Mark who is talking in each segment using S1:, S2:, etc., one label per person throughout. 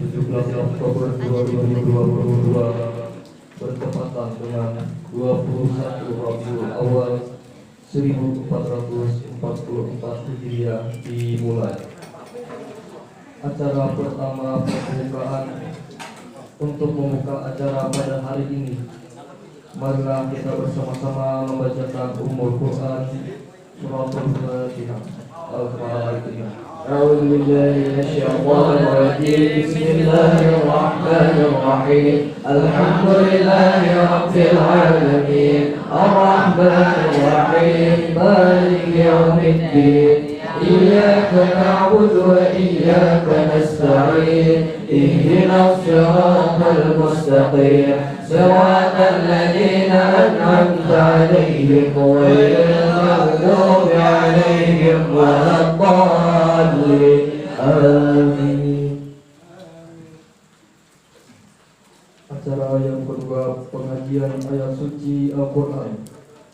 S1: 17 Oktober 2022 bertepatan dengan 21 Rabiul Awal 1444 Hijriah dimulai. Acara pertama pembukaan. Untuk membuka acara pada hari ini, marilah kita bersama-sama membacakan Ummul Quran Suratul Fatihah. Al-Fatihah.
S2: أعوذ بالله من الشيطان الرجيم. بسم الله الرحمن الرحيم. الحمد لله رب العالمين الرحمن الرحيم مالك يوم الدين إياك نعبد وإياك نستعين اهدنا الصراط المستقيم صراط الذين أنعمت عليهم غير المغضوب عليهم ولا الضالين آمين.
S1: Acara yang kedua, pengajian ayat suci Al-Quran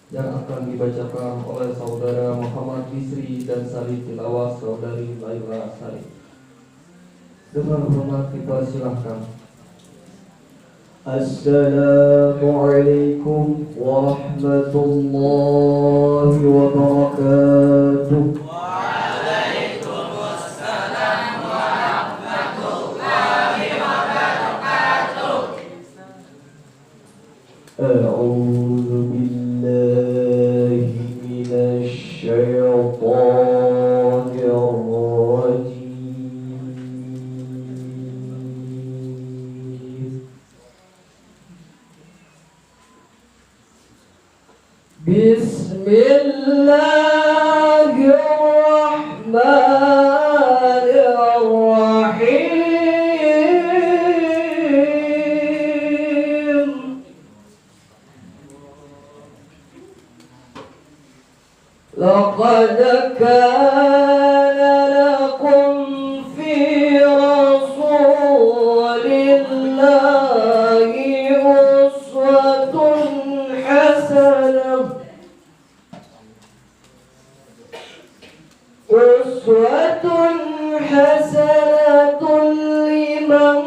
S1: yang akan dibacakan oleh saudara Muhammad Bisri dan Sari tilawah saudari Laila Sari. Dengan hormat kita silahkan.
S2: Assalamualaikum warahmatullahi wabarakatuh.
S3: Waalaikumsalam warahmatullahi wabarakatuh.
S2: A'udzu billahi minasy syaithanir rajim. Bismillahirrahmanirrahim. Laqad kana lakum fi rasulillahi uswatun hasanah. Uswatun hasanatun liman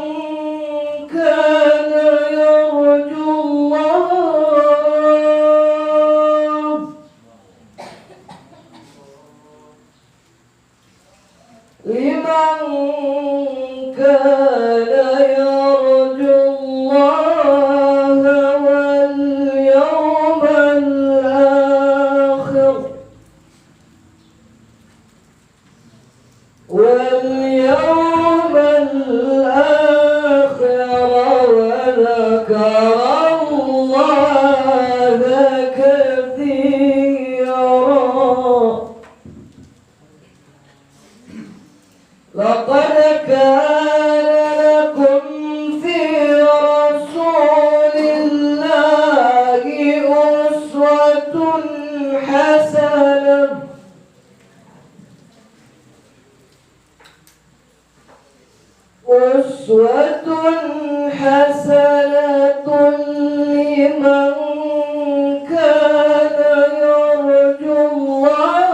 S2: kana yarjullah. Liman kana yarjullah wal yawmal akhir واليوم الآخر وذكر الله كثيرا. لقد كان لكم في رسول الله أسوة حسنة أسوة حسنة لمن كان يرجو الله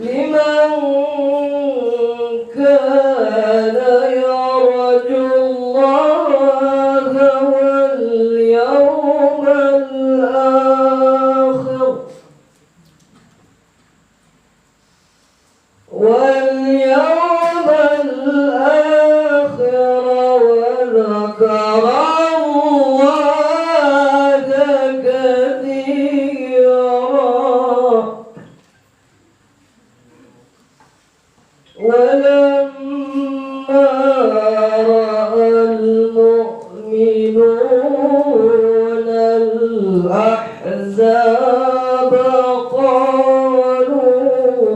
S2: لمن كان يرجو الله واليوم الآخر واليوم الآخر وذكر الله كثيرا. ولما رأى المؤمنون الأحزاب قالوا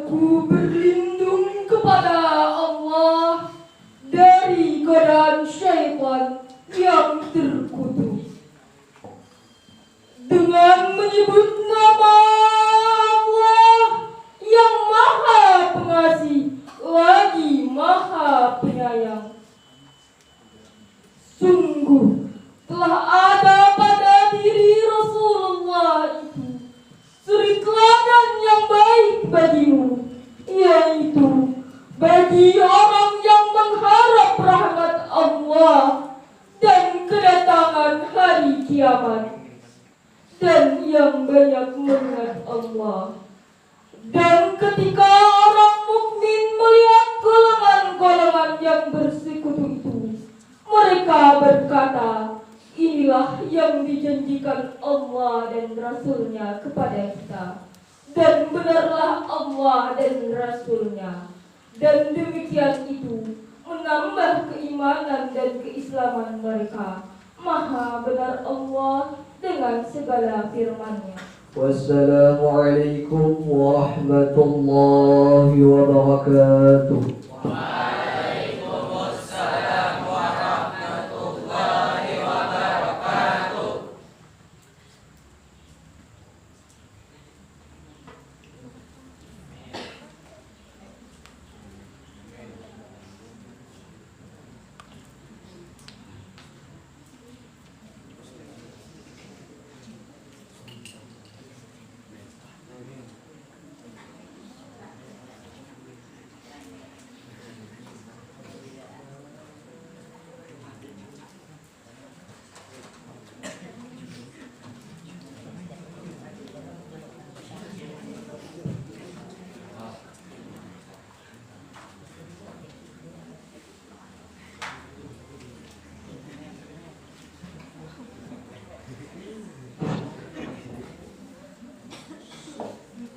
S4: Aku berlindung kepada Allah dari godaan syaitan yang terkutuk. Dengan menyebut nama Allah yang Maha Pengasih lagi Maha Penyayang. Sungguh telah ada pada diri Rasulullah itu suri teladan yang baik bagimu, yaitu bagi orang yang mengharap rahmat Allah dan kedatangan hari kiamat, dan yang banyak mengingat Allah. Dan ketika orang mukmin melihat golongan-golongan yang bersekutu itu, mereka berkata, inilah yang dijanjikan Allah dan Rasul-Nya kepada kita. Dan benarlah Allah dan Rasul-Nya. Dan demikian itu menambah keimanan dan keislaman mereka. Maha benar Allah dengan segala firman-Nya.
S2: Wassalamualaikum warahmatullahi wabarakatuh.
S3: Waalaikumsalam warahmatullahi wabarakatuh.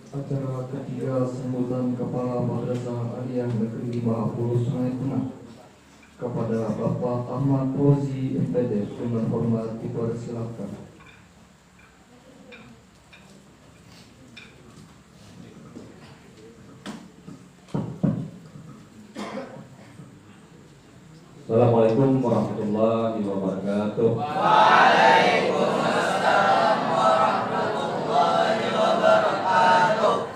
S1: Acara ketiga sambutan Kepala Madrasah Aliyah Negeri 50 Sungai Tengah kepada Bapak Ahmad Fauzi MPD dengan hormat dipersilakan.
S5: Assalamualaikum warahmatullahi wabarakatuh.
S3: Waalaikumsalam warahmatullahi wabarakatuh.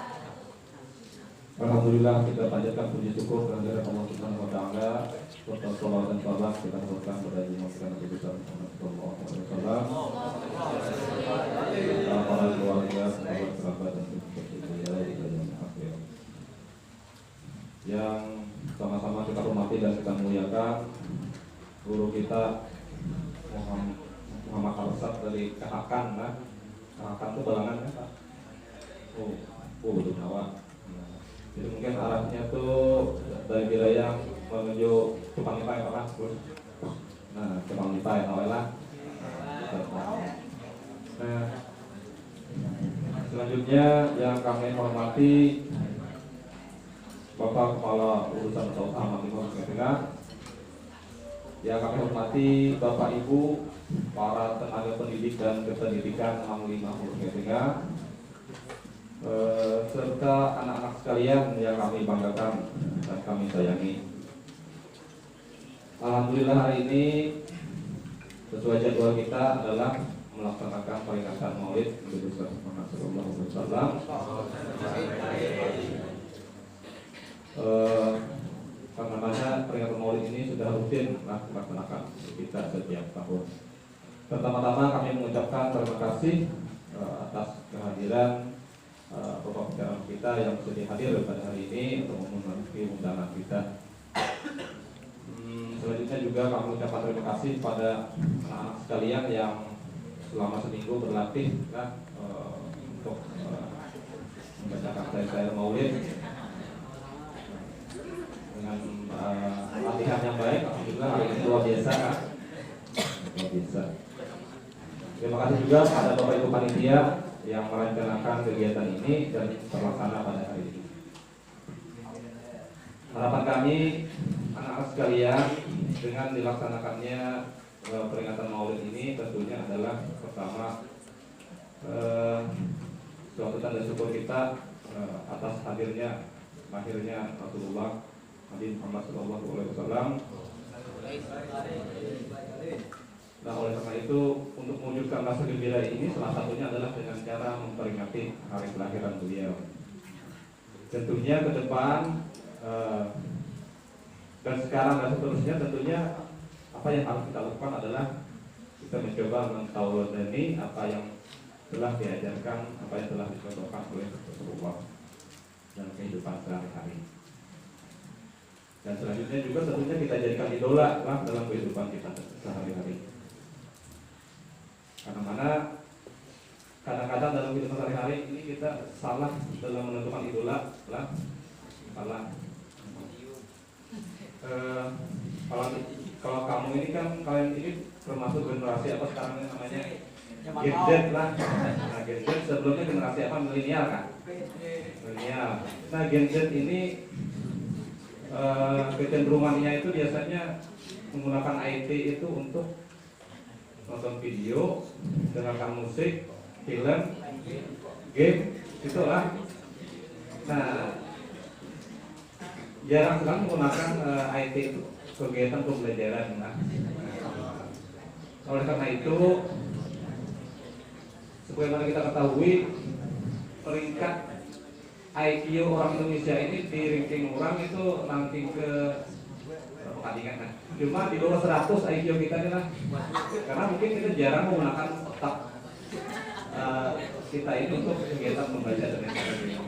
S5: Alhamdulillah, kita panjatkan puji syukur kehadirat Allah Subhanahu wa taala. Serta salawat dan salam kita haturkan kepada Junjungan Nabi besar Muhammad sallallahu alaihi wasallam. Serta para keluarga, sahabat, kerabat dan pemirsa di dalam akhir. Yang sama-sama kita hormati dan kita muliakan guru kita Muhammad Arsad dari Kahakan, nah. Kahakan itu balangan ya Pak? Betul Jawa. Jadi mungkin arahnya tuh dari wilayah menuju Cupang Lipai Pak. Nah, Cupang Lipai awelah. Nah, selanjutnya yang kami hormati Bapak Kepala Urusan Usaha Amat Lingkungan Sungai Tengah, yang kami hormati Bapak Ibu, para tenaga pendidik dan kependidikan Am5 Sungai Tengah, serta anak-anak sekalian yang kami banggakan dan kami sayangi. Alhamdulillah hari ini sesuai jadwal kita adalah melaksanakan peringatan Maulid Nabi besar Muhammad sallallahu alaihi wasallam. Karena peringatan Maulid ini sudah rutin dilaksanakan kita setiap tahun. Pertama-tama kami mengucapkan terima kasih atas kehadiran Bapak Pembicara kita yang sudah hadir pada hari ini untuk memenuhi undangan kita. Selanjutnya juga kami mengucapkan terima kasih pada anak-anak sekalian yang selama seminggu berlatih untuk membacakan syair-syair Maulid dengan latihan yang baik. Alhamdulillah hari ini luar biasa kan? Luar biasa. Terima kasih juga pada Bapak Ibu Panitia yang merencanakan kegiatan ini dan terlaksana pada hari ini. Harapan kami anak-anak sekalian dengan dilaksanakannya peringatan Maulid ini tentunya adalah pertama suatu tanda syukur kita atas hadirnya lahirnya Rasulullah Nabi Muhammad SAW. Nah, oleh karena itu untuk mewujudkan rasa gembira ini salah satunya adalah dengan cara memperingati hari kelahiran beliau. Tentunya ke depan dan sekarang dan seterusnya tentunya apa yang harus kita lakukan adalah kita mencoba mentauladani apa yang telah diajarkan, apa yang telah dicontohkan oleh Rasulullah dalam kehidupan sehari-hari. Dan selanjutnya juga tentunya kita jadikan idola lah dalam kehidupan kita sehari-hari. Karena kadang-kadang dalam kehidupan sehari-hari ini kita salah dalam menentukan idola lah, salah. Kalau kamu ini kan kalian ini termasuk generasi apa sekarang ini namanya Gen Z lah. Nah, Gen Z sebelumnya generasi apa, milenial kan? Milenial. Nah, Gen Z ini kecenderungannya itu biasanya menggunakan IT itu untuk nonton video, dengarkan musik, film, game, itulah. Nah, jarang sekali menggunakan IT itu kegiatan pembelajaran. Nah, oleh karena itu, sebagaimana kita ketahui, peringkat IQ orang Indonesia ini di ranking orang itu ranking ke berapa kali kan? Cuma di bawah 100 IQ kita ini lah. Karena mungkin kita jarang menggunakan otak kita ini untuk kegiatan membaca dan sebagainya.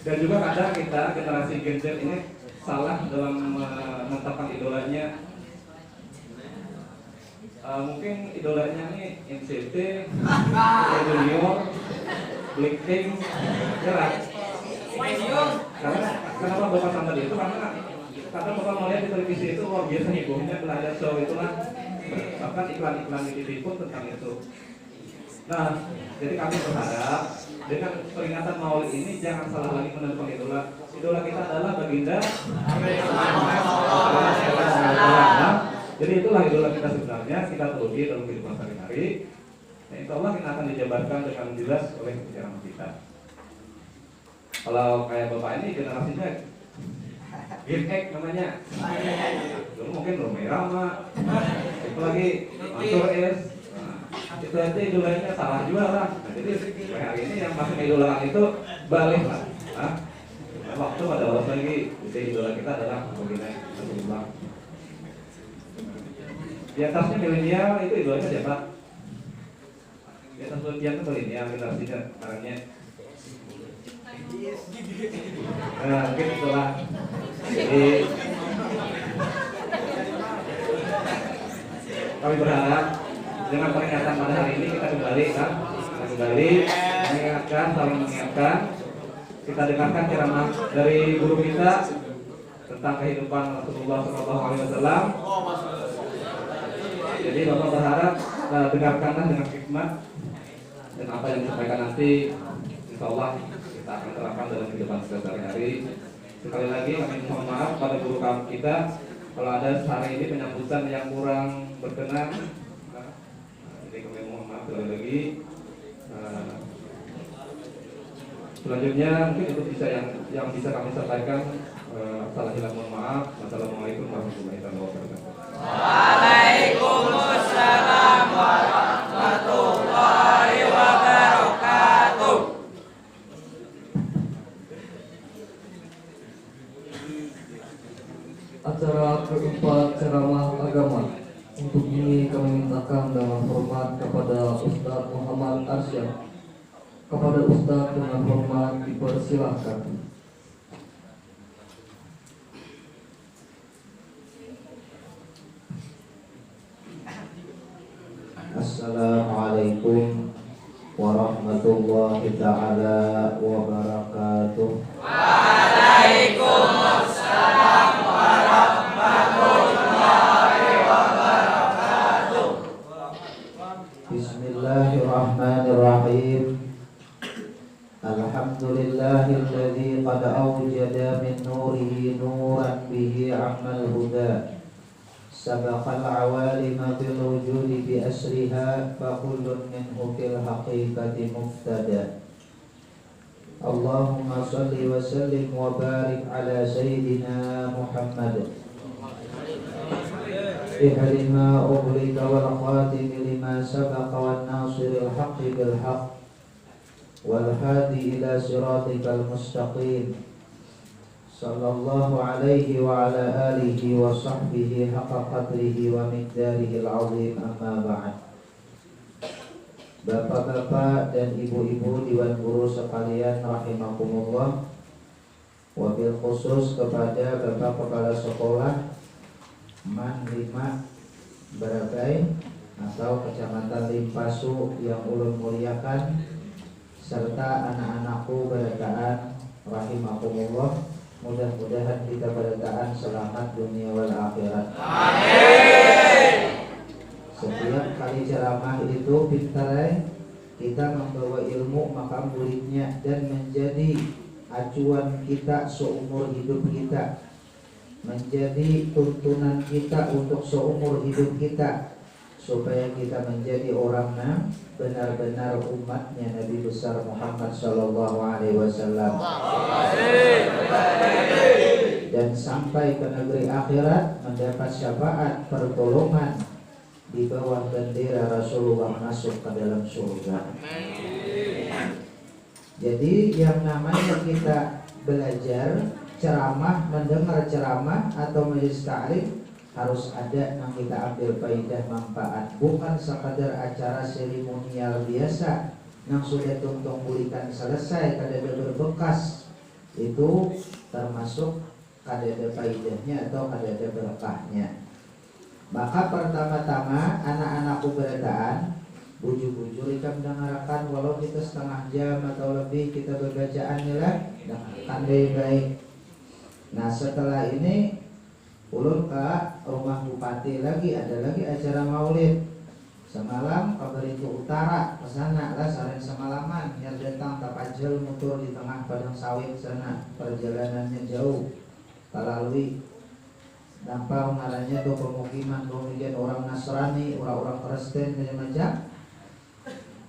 S5: Dan juga kadang kita generasi Gen Z ini salah dalam menetapkan idolanya. Mungkin idolanya ini NCT, Junior, Blackpink, jelas. Karena kenapa Bapak sampai itu? Karena kata Bapak melihat di televisi itu luar biasa hebohnya belajar show itulah, bahkan iklan-iklan di TV pun tentang itu. Nah, jadi kami berharap dengan peringatan Maulid ini jangan salah lagi menentukan idola. Idola kita adalah baginda. Jadi itulah idola kita sebenarnya, kita teluki dalam kehidupan sehari-hari. Nah, insya Allah kita akan dijabarkan dengan jelas oleh penceramah kita. Kalau kayak Bapak ini generasinya Gen X namanya. Dulu mungkin Romero mah. Itu lagi Mansur S. Nah, itu aja idolanya salah juga lah. Nah, jadi hari ini yang masih idolakan itu balik lah. Nah, waktu pada waktu lagi jadi idola kita adalah baginda Rasulullah. Di atasnya milenial itu idolanya siapa? Di atas milenial itu milenial generasinya sekarangnya. Nah, mungkin itulah. Jadi kami berharap dengan peringatan pada hari ini kita kembali mengingatkan, saling mengingatkan. Kita dengarkan ceramah dari guru kita tentang kehidupan Rasulullah SAW. Jadi Bapak berharap dengarkanlah dengan hikmah dan apa yang disampaikan nanti insya Allah kita akan terapkan dalam kehidupan sehari-hari. Sekali lagi kami mohon maaf pada guru kami kita kalau ada hari ini penyambutan yang kurang berkenan. Jadi kami mohon maaf sekali lagi. Selanjutnya mungkin itu bisa yang bisa kami sampaikan. Salah hilaf mohon maaf. Wassalamualaikum warahmatullahi wabarakatuh.
S3: Waalaikumsalam warahmatullahi wabarakatuh.
S1: Acara keempat ceramah agama. Untuk ini kami mintakan dengan hormat kepada Ustadz Muhammad Arsyad. Kepada Ustadz dengan hormat dipersilahkan.
S2: Assalamualaikum warahmatullahi ta'ala wabarakatuh.
S3: Waalaikumsalam warahmatullahi wabarakatuh.
S2: Bismillahirrahmanirrahim. Alhamdulillahilladzi qad awjada min nurihi nuran bihi amal huda. Sabaqal awalima bil wujudi bi asriha fa kullun minhu fil haqiqati muftada. Allahumma salli wa sallim wa barik ala sayyidina Muhammad ihdi ma ughliqa wal khatim lima sabaqa wan nasiril haqqi bil haqq wal hadi ila siratikal mustaqim sallallahu alaihi wa ala alihi wa sahbihi haqqa qadrihi wa miqdarihil azim, amma ba'd. Bapak-bapak dan ibu-ibu Dewan Guru sekalian rahimakumullah, wabil khusus kepada Bapak Kepala Sekolah Man 5 Barabai atau Kecamatan Limpasu yang ulun muliakan, serta anak-anakku barakaan rahimakumullah. Mudah-mudahan kita barakaan selamat dunia wal akhirat. Amin. Setiap kali ceramah itu pintarai kita membawa ilmu, maka muridnya dan menjadi acuan kita seumur hidup kita, menjadi tuntunan kita untuk seumur hidup kita, supaya kita menjadi orang yang benar-benar umatnya Nabi besar Muhammad sallallahu alaihi wasallam, dan sampai ke negeri akhirat mendapat syafaat pertolongan di bawah bendera Rasulullah masuk ke dalam surga. Jadi yang namanya kita belajar ceramah, mendengar ceramah atau majelis ta'lim, harus ada yang kita ambil faidah manfaat, bukan sekadar acara seremonial biasa yang sudah tuntung bulikan selesai kadada berbekas. Itu termasuk kadada faidahnya atau kadada berkahnya. Maka pertama-tama anak-anakku berataan, bujur-bujur kita mendengarkan, walau kita setengah jam atau lebih kita berbacaan lah, dengarkan baik-baik. Nah setelah ini ulun ke rumah bupati lagi, ada lagi acara maulid. Semalam ke Beritu Utara, ke sana lah saren semalaman, yang datang tapajel motor di tengah padang sawit sana, perjalanannya jauh, melalui dampak ngarannya tuh pemukiman orang Nasrani, orang-orang Kristen macam-macam.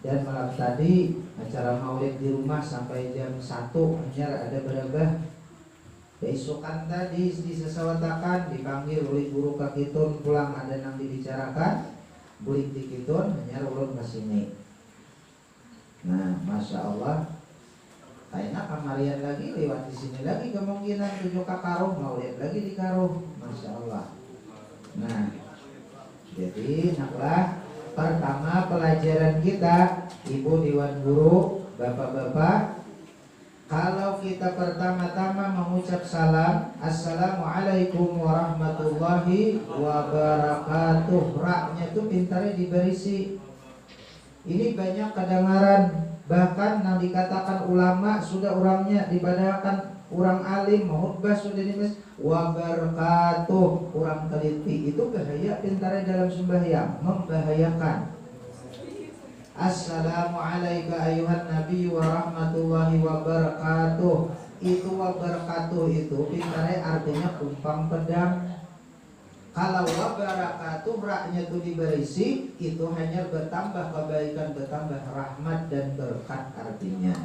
S2: Dan malam tadi acara maulid di rumah sampai jam 1, hanya ada berapa. Besokan tadi disesawatakan dipanggil oleh guru kakitun pulang, ada yang dibicarakan bulik di kitun, hanya ulun ke sini. Nah, masya Allah, kayaknya kamarian lagi lewat di sini lagi, kemungkinan tujuh kakaruh mau lihat lagi di karuh, masya Allah. Nah, jadi naklah pertama pelajaran kita, ibu Dewan Guru, bapak-bapak, kalau kita pertama-tama mengucap salam, assalamualaikum warahmatullahi wabarakatuh, raknya tuh pintarnya diberisi. Ini banyak kedengaran. Bahkan yang dikatakan ulama sudah orangnya dibadakan orang alim, khutbah sudah dimis wabarakatuh, orang teliti. Itu bahaya pintarnya dalam sembahyang, membahayakan. Assalamualaikum ayuhan nabi wa rahmatullahi wabarakatuh. Itu wabarakatuh itu pintarnya artinya kumpang pedang. Kalau wabarakatuh raknya itu diberisi, itu hanya bertambah kebaikan, bertambah rahmat dan berkat artinya.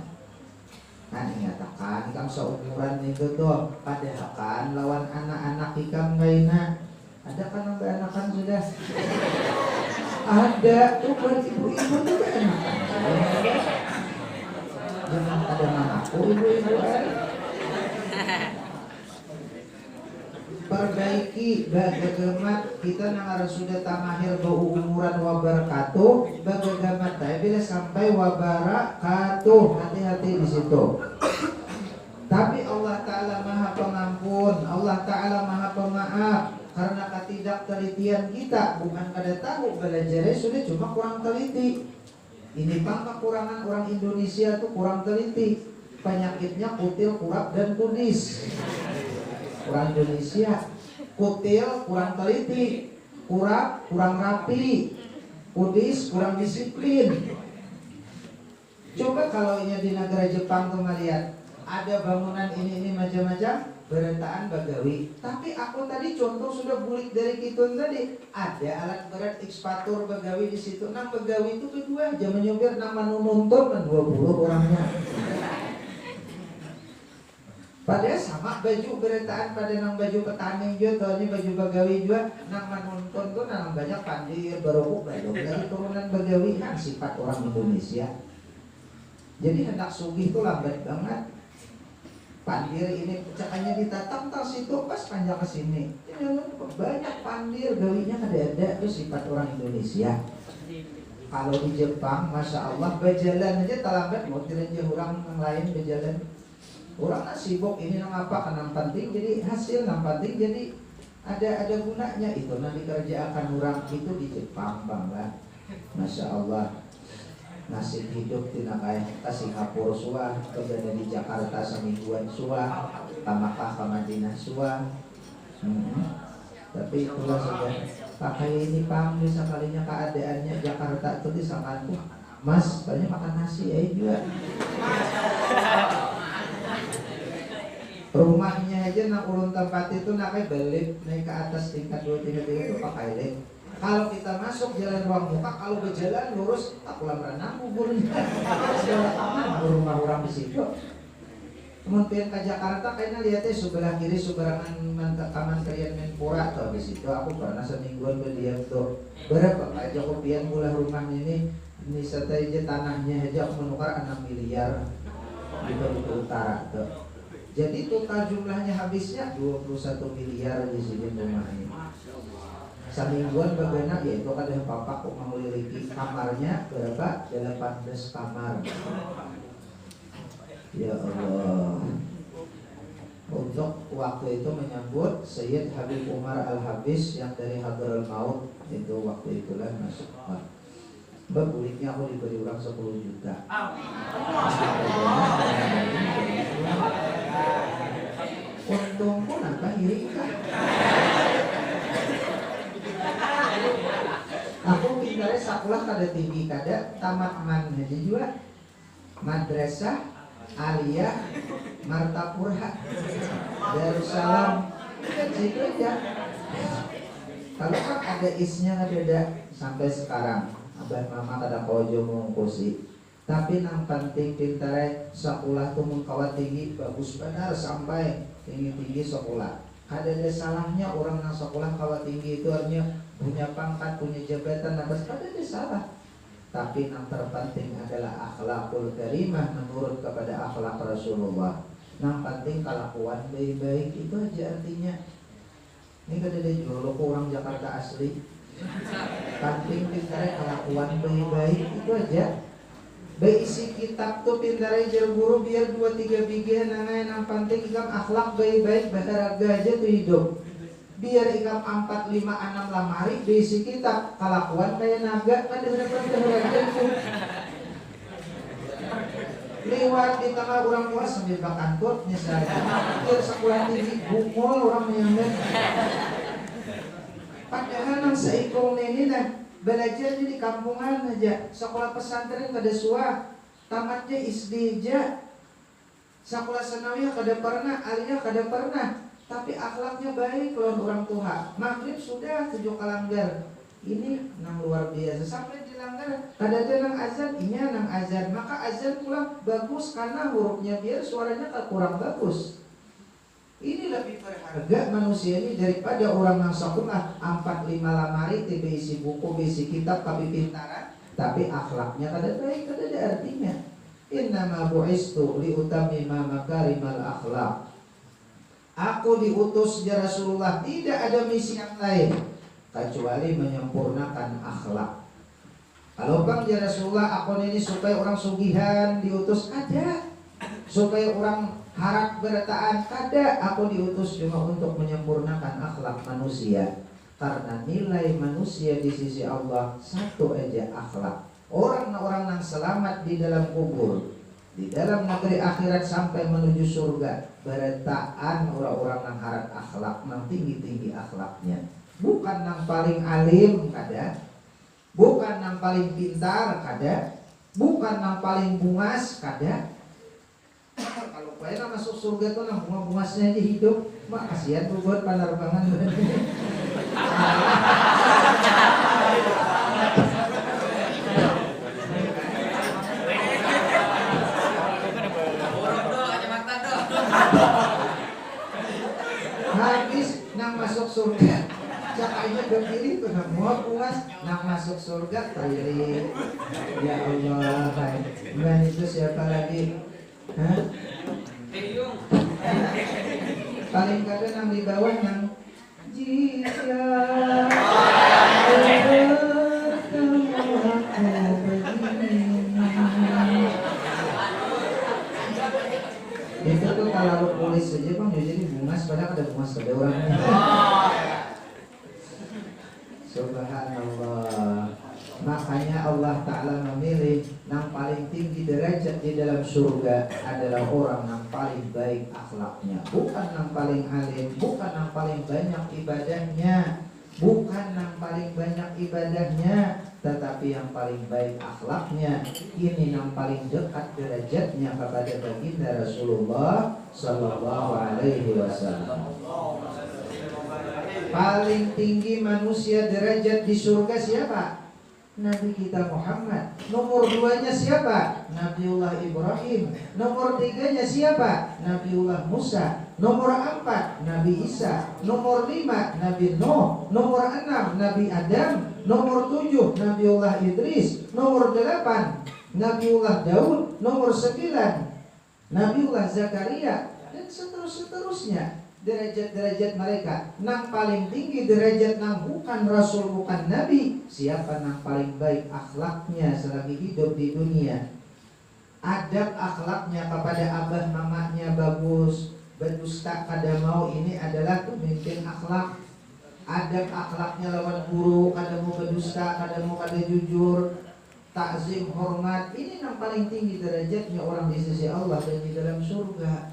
S2: Nah nyatakan ikam seumuran itu tuh, padahal kan lawan anak-anak ikam gaina. Ada kan sampai anakan sudah? Ada, bukan ibu-ibu juga anakan. Jangan ada manaku ibu-ibu perbaiki bagaimana kita nang sudah tamahir bau umuran wabarakatuh, bagaimana teh bila sampai wabarakatuh, hati-hati di situ. Tapi Allah Ta'ala maha pengampun, Allah Ta'ala maha pemaaf. Karena ketidaktelitian kita, bukan kada tahu, belajarnya sudah cuma kurang teliti. Ini pang kekurangan orang Indonesia tuh kurang teliti. Penyakitnya kutil, kurap, dan kudis. Orang Indonesia kutil, kurang teliti, kurap, kurang rapi, kudis, kurang disiplin. Coba kalau ini di negara Jepang tuh melihat ada bangunan ini macam-macam, berentaan bagawi. Tapi aku tadi contoh sudah bulik dari kitun tadi, ada alat berat ekskavator bagawi di situ. Bagawi itu kedua aja menyopir, nama nonton dan 20 orangnya. Padahal sama baju beretaan pada nang baju petani juga, ini baju bagawi juga, nang menonton tuh nang banyak pandir, barokok, balong lagi turunan bagawi kan sifat orang Indonesia. Jadi hendak sugih tuh lambat banget. Pandir ini cakanya ditatang tas itu pas panjang ke sini. Ini banyak pandir gawinya ada tuh sifat orang Indonesia. Kalau di Jepang, masya Allah, berjalan aja terlambat, mau aja orang yang lain berjalan. Orang sibuk ini nang apa kan penting jadi hasil nang penting jadi ada gunanya itu nanti dikerjakan orang itu di Jepang bangga, masya Allah. Nasib hidup tidak kayak ke Singapura suah, kerja di Jakarta semingguan suah, Makkah ke Madinah suah. Tapi itulah sudah pakai ini pam bisa kalinya keadaannya Jakarta itu disangkan Mas banyak makan nasi juga. Rumahnya aja nak ulun tempat itu nak kayak balik naik ke atas tingkat 2 tingkat 3 itu pakai lift. Kalau kita masuk jalan ruang muka, kalau berjalan lurus, tak pulang renang kuburnya. Segala aman rumah orang di situ. Kemudian ke Jakarta kayaknya lihatnya sebelah kiri seberangan Kementerian Menpora tuh di situ. Aku pernah semingguan berdiam tuh. Berapa aja aku pian mulai rumah ini serta aja tanahnya aja aku menukar 6 miliar di utara tuh. Jadi total jumlahnya habisnya 21 miliar di sini rumah ini. Semingguan bagaimana yaitu ada papak kok memiliki kamarnya berapa? 18 kamar. Ya Allah. Untuk waktu itu menyambut Sayyid Habib Umar Al-Habis yang dari Hadraul Maut itu waktu itulah masuk. Mbak buliknya aku diberi uang 10 juta. Untungku nambah irika. Aku pintarnya sekolah kada tinggi kada tamat manhaji juga madrasah aliyah Martapura Darussalam situ aja. Kalau kan ada isnya ada sampai sekarang abah mama kada kojo mengungkusi. Tapi yang penting pintarnya sekolah tuh mengkawat tinggi bagus benar sampai tinggi-tinggi sekolah. Ada salahnya orang yang sekolah kawat tinggi itu artinya punya pangkat, punya jabatan, atas ada salah. Tapi yang terpenting adalah akhlakul karimah menurut kepada akhlak Rasulullah. Yang penting kelakuan baik-baik itu aja artinya. Ini kada ada dulu orang Jakarta asli. Penting pintarnya kelakuan baik-baik itu aja. Beisi kitab tuh pintarnya guru biar 2-3 biji nangai yang penting ikam akhlak baik-baik berharga aja tuh hidup. Biar ikam 4-5-6 lamari beisi kitab kelakuan kayak naga kan berharga itu. Lewat di tengah orang tua sambil bakantut misalnya biar sekolah tinggi bukul orang menyambut. Padahal nang seikong ini nah belajar di kampungan aja, sekolah pesantren kada suah, tamatnya SD aja, sekolah sanawiyah kada pernah, aliyah kada pernah, tapi akhlaknya baik lawan orang tua. Maghrib sudah 7 kalanggar, ini nang luar biasa. Sampai dilanggar, kada ada nang azan, inya nang azan, maka azan pulang bagus karena hurufnya biar suaranya kurang bagus. Ini lebih berharga manusia ini daripada orang yang sekolah 4-5 lamari isi buku, isi kitab, tapi pintaran, tapi akhlaknya kada baik, kada ada artinya. Innama bu'istu liutamima makarimal akhlak. Aku diutus ya Rasulullah, tidak ada misi yang lain kecuali menyempurnakan akhlak. Kalau bang ya Rasulullah, aku ini supaya orang sugihan diutus ada, supaya orang harap berataan kada, aku diutus cuma untuk menyempurnakan akhlak manusia. Karena nilai manusia di sisi Allah satu aja, akhlak. Orang-orang yang selamat di dalam kubur, di dalam negeri akhirat sampai menuju surga, berataan orang-orang yang harap akhlak, yang tinggi-tinggi akhlaknya. Bukan yang paling alim kada, bukan yang paling pintar kada, bukan yang paling bungas kada. Kalau kaya masuk surga tuh nang bunga-bungasnya aja hidup, mak kasihan tuh buat penerbangan.
S3: Burung doh, kacamata doh.
S2: aja berdiri tuh mau puas nak masuk surga keliling. Ya Allah, dan itu siapa lagi? Hah? Paling kadang yang di bawah yang jika itu tuh kalau lu tulis aja bang jadi bungas padahal ada bungas pada orangnya. Subhanallah. Makanya Allah Ta'ala memilih yang paling tinggi derajat di dalam surga adalah orang yang paling baik akhlaknya, bukan yang paling alim, bukan yang paling banyak ibadahnya, bukan yang paling banyak ibadahnya, tetapi yang paling baik akhlaknya. Ini yang paling dekat derajatnya kepada baginda Rasulullah Sallallahu Alaihi Wasallam. Paling tinggi manusia derajat di surga siapa? Nabi kita Muhammad. Nomor 2-nya siapa? Nabiullah Ibrahim. Nomor 3-nya siapa? Nabiullah Musa. Nomor 4 Nabi Isa. Nomor 5 Nabi Nuh. Nomor 6 Nabi Adam. Nomor 7 Nabiullah Idris. Nomor 8 Nabiullah Daud. Nomor 9 Nabiullah Zakaria. Dan seterusnya derajat-derajat mereka. Nang paling tinggi derajat nang bukan Rasul, bukan Nabi. Siapa nang paling baik akhlaknya selagi hidup di dunia? Adab akhlaknya kepada abah mamanya bagus. Berdusta kada mau, ini adalah pemimpin akhlak. Adab akhlaknya lawan guru, kada mau berdusta, kada mau kada jujur. Takzim, hormat, ini yang paling tinggi derajatnya orang di sisi Allah dan di dalam surga.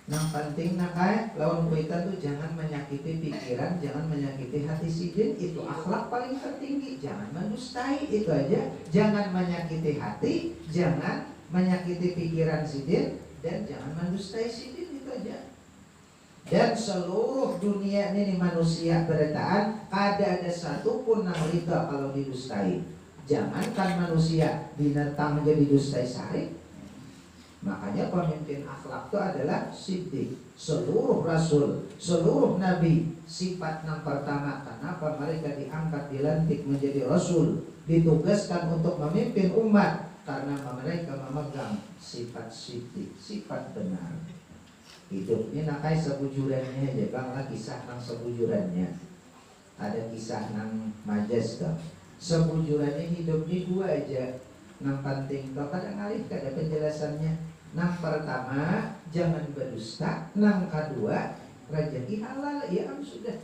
S2: Yang penting nakai lawan kita tuh jangan menyakiti pikiran, jangan menyakiti hati sidin. Itu akhlak paling tertinggi. Jangan mendustai, itu aja. Jangan menyakiti hati, jangan menyakiti pikiran sidin, dan jangan mendustai sidin, itu aja. Dan seluruh dunia ini manusia beritaan, ada satupun yang rida kalau didustai. Jangankan manusia, binatang menjadi dustai sari. Makanya pemimpin akhlak itu adalah siddiq. Seluruh rasul, seluruh nabi, sifat yang pertama kenapa mereka diangkat, dilantik menjadi rasul, ditugaskan untuk memimpin umat, karena mereka memegang sifat siddiq, sifat benar. Hidupnya nakai sebujurannya aja, banglah kisah nang sebujurannya. Ada kisah nang majas kan. Sebujurannya hidupnya dua aja. Nang penting, kalau kadang alih ada penjelasannya. Nang pertama jangan berdusta, nang kedua rezeki halal, ya sudah.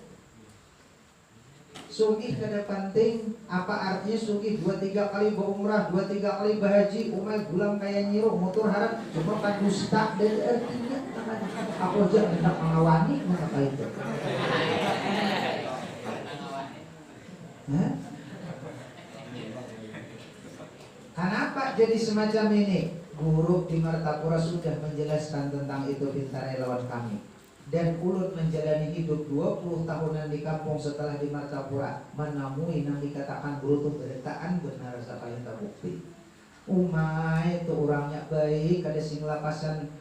S2: Sugih kada penting, apa artinya sugih 2-3 kali berumrah, 2-3 kali berhaji, umai gulang kayak nyiro, motor haram, cuma kan dusta dan artinya aku aja hendak mengawani mengapa itu. Hah? Kenapa jadi semacam ini? Guru di Martapura sudah menjelaskan tentang itu pintar lawan kami. Dan ulun menjalani hidup 20 tahunan di kampung setelah di Martapura, menemui yang dikatakan guru itu beritaan benar sekali terbukti. Umay itu orangnya baik, ada sing lapasan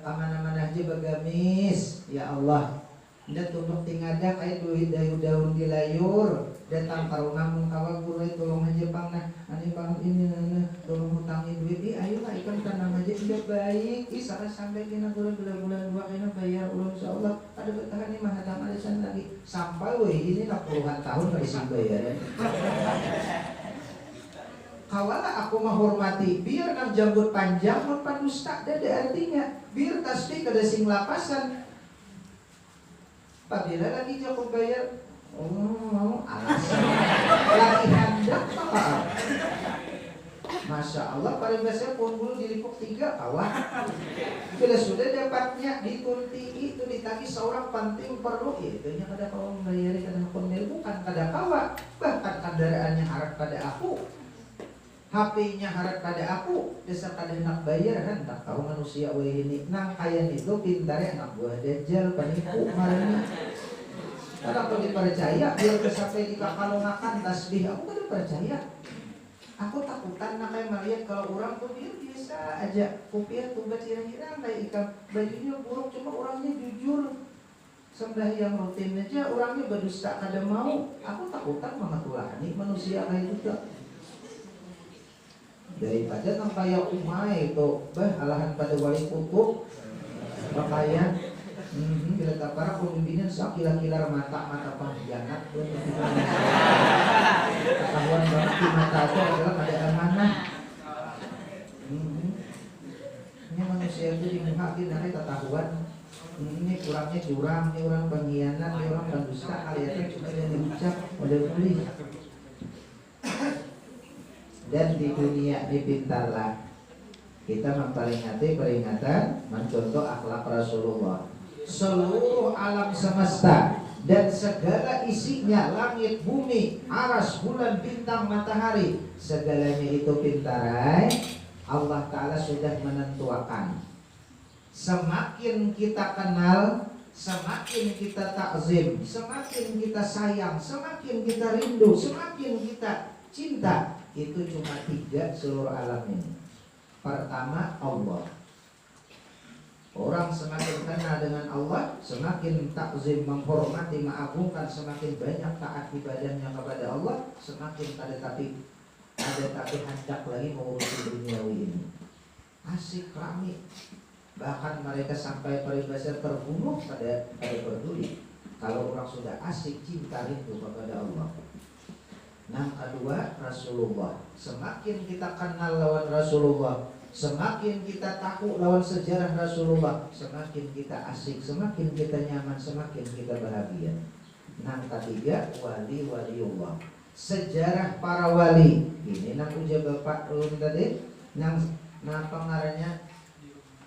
S2: aman-aman aja bagamis. Ya Allah, dan tunduk tingadak kayak duit daun dilayur. Datang karungan kawan guru tolong aja bang, nah ani bang ini tolong hutangi duit, ayo lah ikan tanam aja udah baik, saat sampai kena guru bulan-bulan 2 kena bayar ulun insyaallah ada bertahan nih mana datang alisan lagi sampai weh ini nak puluhan tahun gak isi bayaran. Kawalah aku menghormati, biar nang jambut panjang non padusta ada artinya, biar tasbih kada sing lapasan. Apabila lagi jago bayar. Alasan lagi hendak apa? Masya Allah, paling biasa pohon bulu dilipuk 3 kawan. Bila sudah dapatnya ditunti itu ditagih seorang penting perlu, itunya kada kawan membayari kada konel bukan kada kawan. Bahkan kendaraannya harap pada aku, HP-nya harap pada aku, desa kada nak bayar hendak tahu manusia ini nang kaya itu pintarnya anak buah dajjal penipu marahnya. Karena aku dipercaya, biar sampai dikakalongakan tasbih, aku kan percaya. Aku takutan nak kayak melihat kalau orang tuh dia biasa aja, kopiah tuh kira-kira kayak ikan bajunya buruk, cuma orangnya jujur. sembahyang rutin aja orangnya berdusta kada mau, aku takutan mengatulani manusia kayak gitu. Daripada nang kayak umay itu, alahan pada wali kutub, pakaian, bila tak para pemimpinnya sakila-kilar mata pengkhianat, ketahuan banget di mata itu adalah ada amanah. Ini manusia itu dimuhakin dari ketahuan. Ini kurangnya curang, ini orang pengkhianat, ini orang pendusta, kalian cuma yang diucap oleh beli. Dan di dunia ini pintarlah kita memperingati peringatan mencontoh akhlak Rasulullah. Seluruh alam semesta dan segala isinya, langit, bumi, aras, bulan, bintang, matahari, segalanya itu pintarai. Allah Ta'ala sudah menentukan, semakin kita kenal, semakin kita takzim, semakin kita sayang, semakin kita rindu, semakin kita cinta. Itu cuma 3 seluruh alam ini. Pertama, Allah. Orang semakin kenal dengan Allah, semakin takzim, menghormati, mengagungkan, semakin banyak taat ibadahnya kepada Allah, semakin ada tapi hendak lagi mengurusi duniawi ini. Asik, rame. Bahkan mereka sampai peribahasa terbunuh pada peduli. Kalau orang sudah asik, cinta, rindu kepada Allah. Yang kedua, Rasulullah. Semakin kita kenal lawan Rasulullah, semakin kita tahu lawan sejarah Rasulullah, semakin kita asik, semakin kita nyaman, semakin kita bahagia. Yang ketiga, wali-waliullah. Sejarah para wali. Ini nang uja Bapak ulun tadi, nang pengarangnya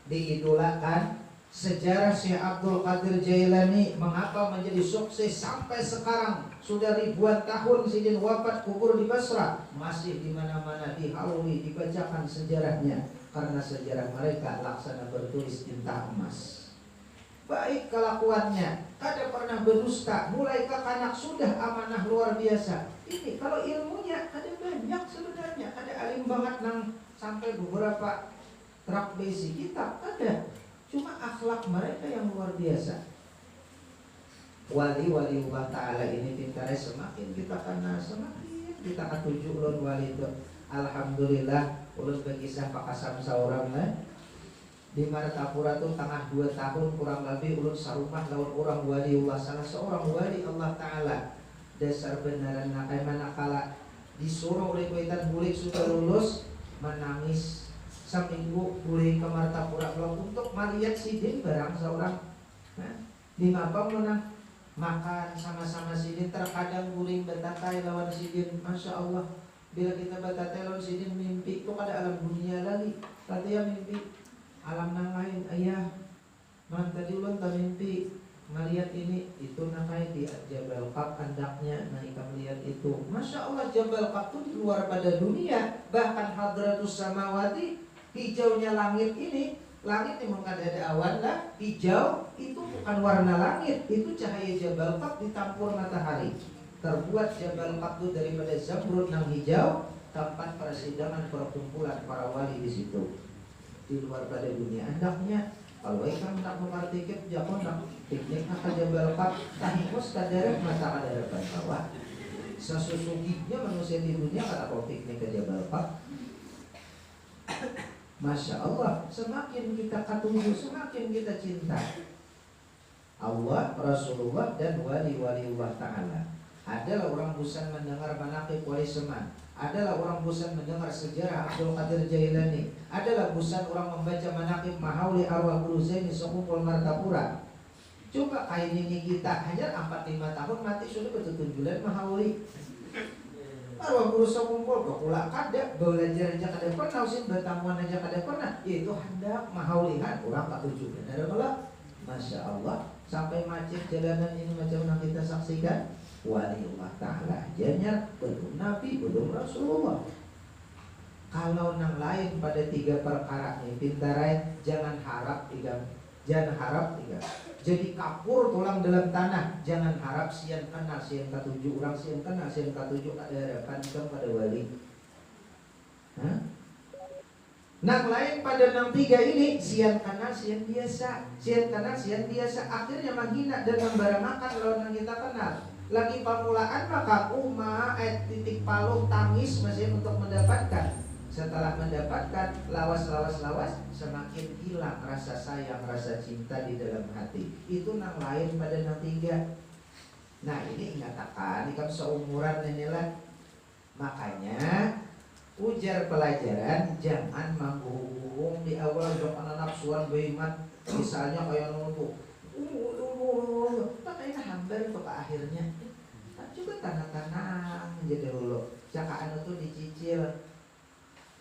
S2: diidolakan. Sejarah Syekh Abdul Qadir Jailani mengapa menjadi sukses sampai sekarang, sudah ribuan tahun sidin wafat kubur di Basra, masih di mana-mana dihaului, dibacakan sejarahnya, karena sejarah mereka laksana bertulis tinta emas. Baik kelakuannya, kada pernah berdusta, mulai kekanak sudah amanah luar biasa. Ini kalau ilmunya ada banyak sebenarnya, ada alim banget nang sampai beberapa trak besi kitab ada. Cuma akhlak mereka yang luar biasa. Wali-wali Allah Ta'ala ini pintarnya semakin kita kenal, semakin kita ketujuh ulun wali itu. Alhamdulillah ulun berkisah pakasam seorang di Martapura tuh tengah 2 tahun kurang lebih ulun sarumah lawan orang wali Allah, salah seorang wali Allah Ta'ala. Dasar benaran nakai manakala disuruh oleh kuitan bulik sudah lulus, menangis seminggu boleh ke Martapura untuk melihat sidin barang seorang. Di apa menang makan sama-sama sidin, terkadang guling betatai lawan sidin. Masya Allah, bila kita betatai lawan sidin mimpi itu kada alam dunia lagi, katanya mimpi alam nang lain. Ayah man tadi ulun tak mimpi melihat ini itu nakai di Jabal Qab, hendaknya naik melihat itu. Masya Allah, Jabal Qab itu di luar pada dunia, bahkan hadratus samawati, hijaunya langit ini. Langit memang ada awan lah, hijau itu bukan warna langit, itu cahaya Jabal Qab ditampur matahari. Terbuat Jabal Qab itu daripada zamrud yang hijau, tempat persidangan perkumpulan para wali di situ. Di luar pada dunia, hendaknya kalau ikan tak menukar tiket, jangan nak piknik nak ke Jabal Qab, tahikos kadar mata kadar bawah. Sesusuginya manusia di dunia kada kau piknik ke Jabal Qab. Masya Allah, semakin kita katuju, semakin kita cinta Allah, Rasulullah, dan wali-wali Allah Ta'ala. Adalah orang bosan mendengar manaqib wali Seman, adalah orang bosan mendengar sejarah Abdul Qadir Jailani, adalah bosan orang membaca manaqib Mahauli Arwah Buluzaini sekumpul Martapura. Coba kain ini kita hanya 4-5 tahun mati sudah betul-betul Mahauli Arwah Guru sekumpul kepulak kada, belajar aja kada pernah, usin bertamuan aja kada pernah. Itu hendak mahaulihan orang tak tujuh benar malah. Masya Allah, sampai macet jalanan ini macam yang kita saksikan. Wali Allah Ta'ala jadinya belum Nabi, belum Rasulullah. Kalau nang lain pada 3 perkara ini pintarai, jangan harap 3. Jadi kapur tulang dalam tanah, jangan harap sian kenal sian ketujuh, orang sian kenal sian ketujuh ada harapan pada wali. Nang lain pada nang tiga ini sian kenal sian biasa, sian kenal sian biasa, akhirnya menghina dan membaramakan lawan yang kita kenal. Lagi pamulaan maka titik palung tangis masih untuk mendapatkan. Setelah mendapatkan lawas semakin hilang rasa sayang, rasa cinta di dalam hati. Itu nang lain pada nang tiga. Nah ini ingatakan, ini kan seumuran inilah. Makanya ujar pelajaran jangan manggung di awal jangan nafsuan behimat. Misalnya kayak nutup makanya hambar itu ke akhirnya tak juga tanah-tanah jadi dulu jakaan itu dicicil.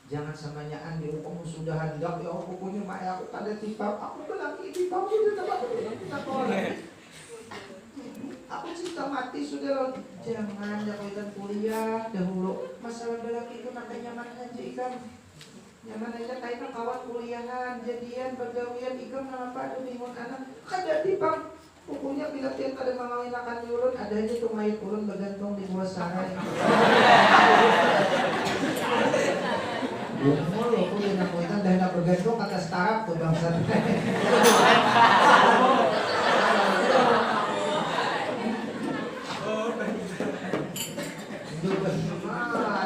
S2: Jangan samanyaan dihukum sudah hendak ya pokoknya mak aku kada tipau aku lagi tipau sudah tak aku cinta mati sudah loh. Jangan jagoan kuliah dahulu masalah belaki itu nak nyaman aja ikan nyaman aja kayaknya kawan kuliahan jadian pergawian ikan kenapa ada bingung anak kada tipang pokoknya bila tiap kada mangawin akan diulun ada aja tuh mayat ulun bergantung di bawah sarai. Umur lo aku yang aku ikan dah bergantung kata startup tuh bangsa.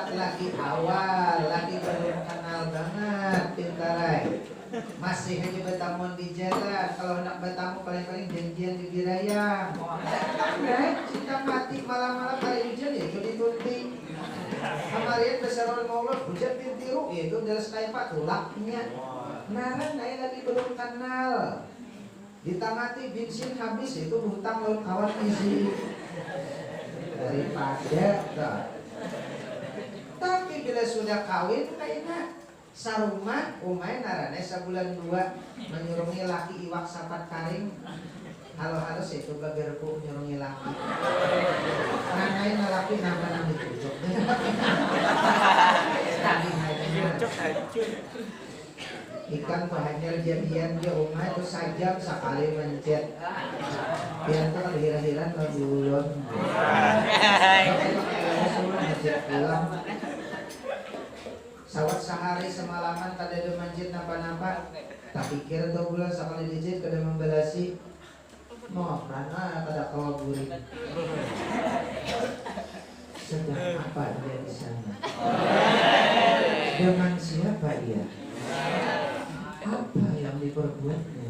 S2: Lagi awal, lagi belum kenal banget pintarai. Masih hanya bertamu di jalan. Kalau hendak bertamu paling-paling janjian di Birayang. Cinta mati malam-malam kali hujan ya jadi tunti. Kemarin besar maulud hujan pintiru itu dari sekaipat tulaknya. Naran saya lagi belum kenal. Ditamati bensin habis itu hutang lawan kawan isi. Daripada tapi bila sudah kawin kayaknya sarumah umay narane sebulan 2 menyurungi laki iwak sapat karing halo-halo itu bagerku menyurungi laki nangain laki nama ditujuk ikan bahannya jadian dia umay itu sajam sekali mencet biar tuh hira-hiran ngegulun sawat sehari semalaman kada ada manjit napa-napa tak pikir 2 bulan sekali dijit kada membelasi mau karena kada kawaburi sedang apa dia di sana dengan siapa ia apa yang diperbuatnya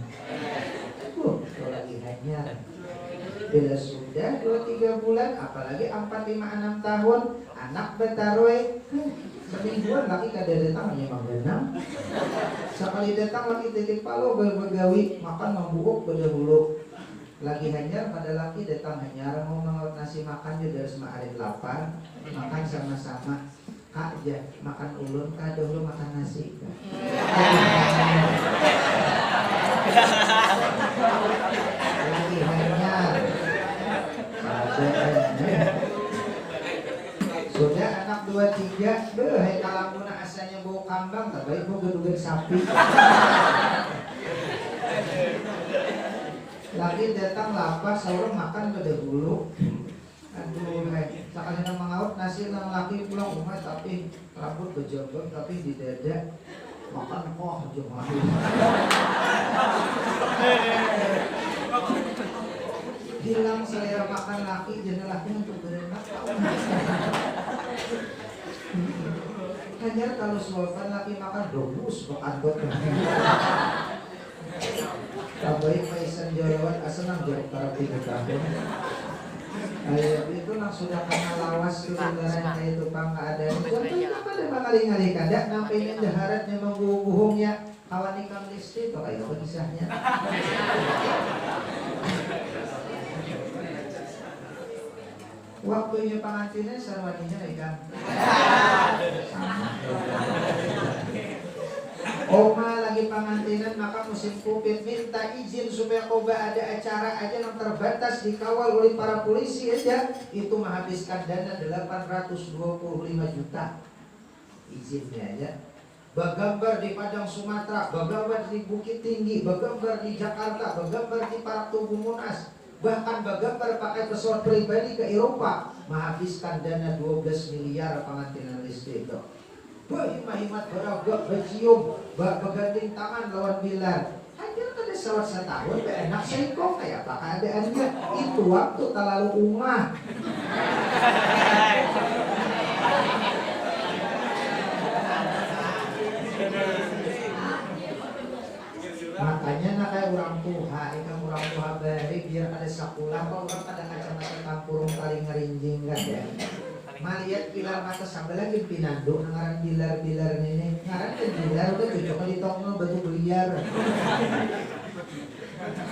S2: itu lagi hanyar bila sudah 2-3 bulan apalagi 4-5-6 tahun anak betaroy semingguan laki kada datang hanya manggenang sekali datang laki titik palo berbegawi makan membuuk berdahulu lagi hanyar pada laki datang hanyar mau mengaut nasi makan juga dari semarin lapar makan sama-sama kak aja makan ulun kak dahulu makan nasi lagi hanyar sudah anak 2-3 hei kalau guna asalnya bau kambang tak baik bau gedung sapi lagi datang lapar seorang makan pada dulu aduh hei sekali nang mengaut nasi nang laki pulang rumah tapi rambut berjambang tapi di dada makan kok cuma hilang selera makan laki jadi laki untuk berenak hanya kalau suapan laki makan dobus kok angkot tabaik maisan jalawan asenang jeruk terapi di tahun ayo itu nang sudah kena lawas kebenaran kayak tukang keadaan contohnya apa deh mengali-ngali kada nang pengen jaharatnya mengguhung-guhungnya kawan ikan listrik kok kayak kisahnya waktunya pengantinnya sarwaninya ikan Oma lagi pengantinan maka musim kupit minta izin supaya koba ada acara aja yang terbatas dikawal oleh para polisi aja itu menghabiskan dana 825 juta izinnya aja bergambar di Padang Sumatera bergambar di Bukit Tinggi bergambar di Jakarta bergambar di Park Tugu Monas bahkan bergambar pakai pesawat pribadi ke Eropa menghabiskan dana 12 miliar pengantinan listrik itu Himat beragak bercium, berganding tangan lawan Bilar. Hajar kada sawat setahun, enak saiko kayak apa keadaannya. Itu waktu terlalu umah. Makanya nak kayak orang tua, ikan orang tua beri biar ada sakulah, kok orang pada kacamata kampurung paling ngerinjing kan ya. Malihat pilar mata sambil lagi pinando ngaran bilar ini ngaran kan bilar udah cocok di tongno batu beliar.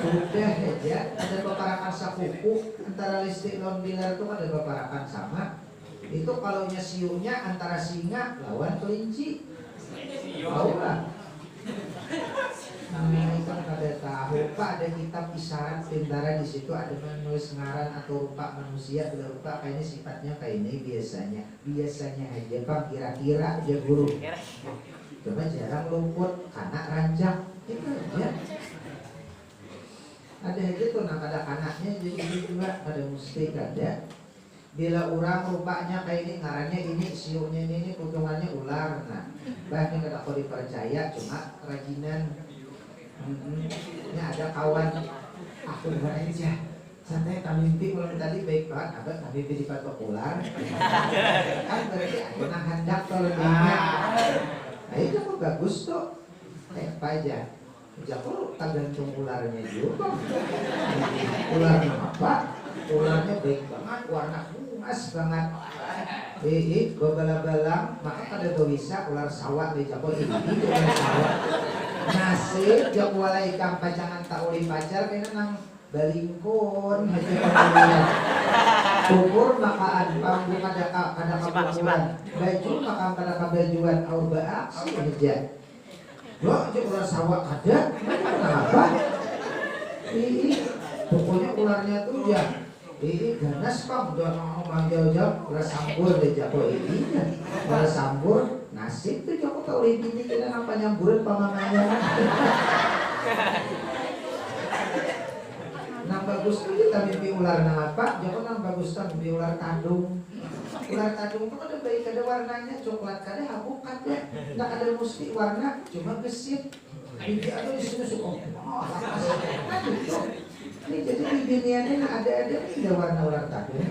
S2: Sudah aja ada peparakan sakuku antara listrik non bilar itu ada peparakan sama. Itu kalau siunya antara singa lawan kelinci. Tahu lah. Namanya ikan kada tahu, Pak ada kitab isarat pintara di situ ada menulis ngaran atau rupa manusia, rupa kayaknya sifatnya kayak ini biasanya aja Pak kira-kira aja guru. Coba jarang lumpur, kanak ranjang, itu aja. Ada aja tuh nak ada kanaknya jadi juga ada mesti ada. Bila orang rupanya kayak ini ngarannya ini siunya ini potongannya ular, nah bahkan kada kau dipercaya cuma kerajinan. Ini ada kawan aku aja santai mimpi ulang tadi baik banget abang mimpi di patok ular kan berarti aku nak hendak kalau dia nah itu kok bagus tuh kayak apa aja jago tergantung ularnya juga ularnya apa ularnya baik banget warna emas banget bala-balang maka kada tuh bisa ular sawah di jago ini ular sawah nasib jauh walai ikan pacangan tak uli pacar kena nang balingkon kubur makaan panggung kada kabuan baju makan kada kabajuan au baaksi aja lo aja ular sawah ada kenapa pokoknya ularnya tuh ya ganas Pak udah ngomong jauh-jauh ular sambur deh jago ini ular sambur nasib tuh Joko tau ini kita nampak nyamburan pamangannya. Nang bagus tuh kita mimpi ular nang apa? Joko nang bagus tuh mimpi ular tandung. Ular tandung tuh ada baik ada warnanya coklat kada habuk kada. Nggak ada mesti warna cuma gesit. Mimpi ada di sini suka. Ini jadi bibiniannya ada warna ular tandung.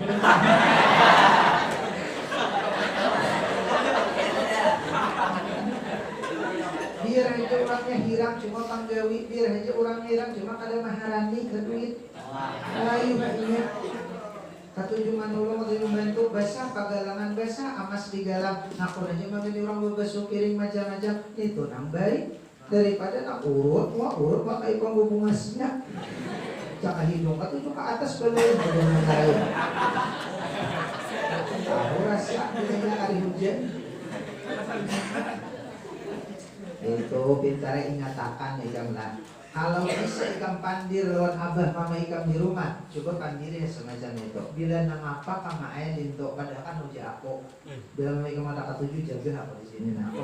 S2: Biar aja orangnya hirang cuma panggawi, biar aja orang hirang cuma kada maharani ke duit. Ayo ingat katujuh manulung atau membantu basah pagalangan basah amas digalang nakon aja mamili orang berbasuh piring macam-macam itu nang baik daripada nak urut pakai pembubungasnya jangan hidung katujuh ke atas belum dengan lain tahu rasa bilanya hari hujan itu pintarnya ingatakan ya lah kalau bisa ikan pandir lawan abah mama ikan di rumah coba pandirnya semacam itu bila nama apa kama ayah dinto padahal kan uji aku bila mama ikan mata ketujuh jaga apa di sini nah aku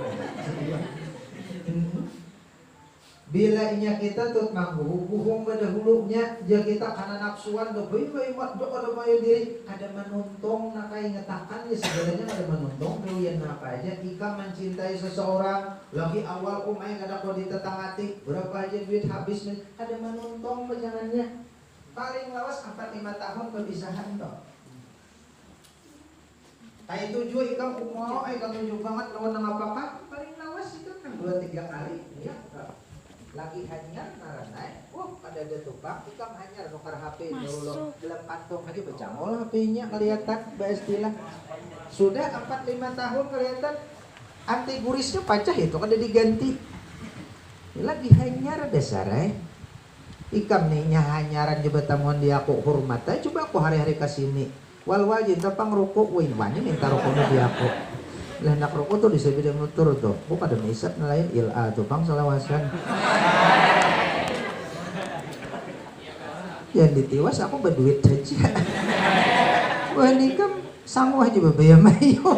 S2: bila inya kita tuh mangguhung pada hulunya jadi kita karena nafsuan do bayi mat do kada mayo diri ada menuntong nakai ngetakan ya sebenarnya ada menuntong doyan apa aja jika mencintai seseorang lagi awal umay kada kau ditetangati berapa aja duit habis ada menuntong pejangannya paling lawas 4-5 tahun perpisahan toh kayak 7 ikan umur ikan 7 banget lawan nang apa paling lawas itu kan 2-3 kali ya lagi hanyar naranai, ada tupak, ikam hanyar nukar HP dulu dalam kantong aja becangol HP-nya kelihatan, istilah sudah 4-5 tahun kelihatan anti gurisnya pecah itu kada diganti lagi hanyar dasar ikam nih hanyaran jebatamuan dia aku hormat coba aku hari-hari kesini wal wajin tapang rokok win wanya minta rokoknya dia aku lah nak rokok tuh di sebidang motor tuh, bukan ada misat nelayan ila tuh bang selawasan. Yang ditiwas aku berduit aja. Wah ini kan sanggup aja bebayar mayo.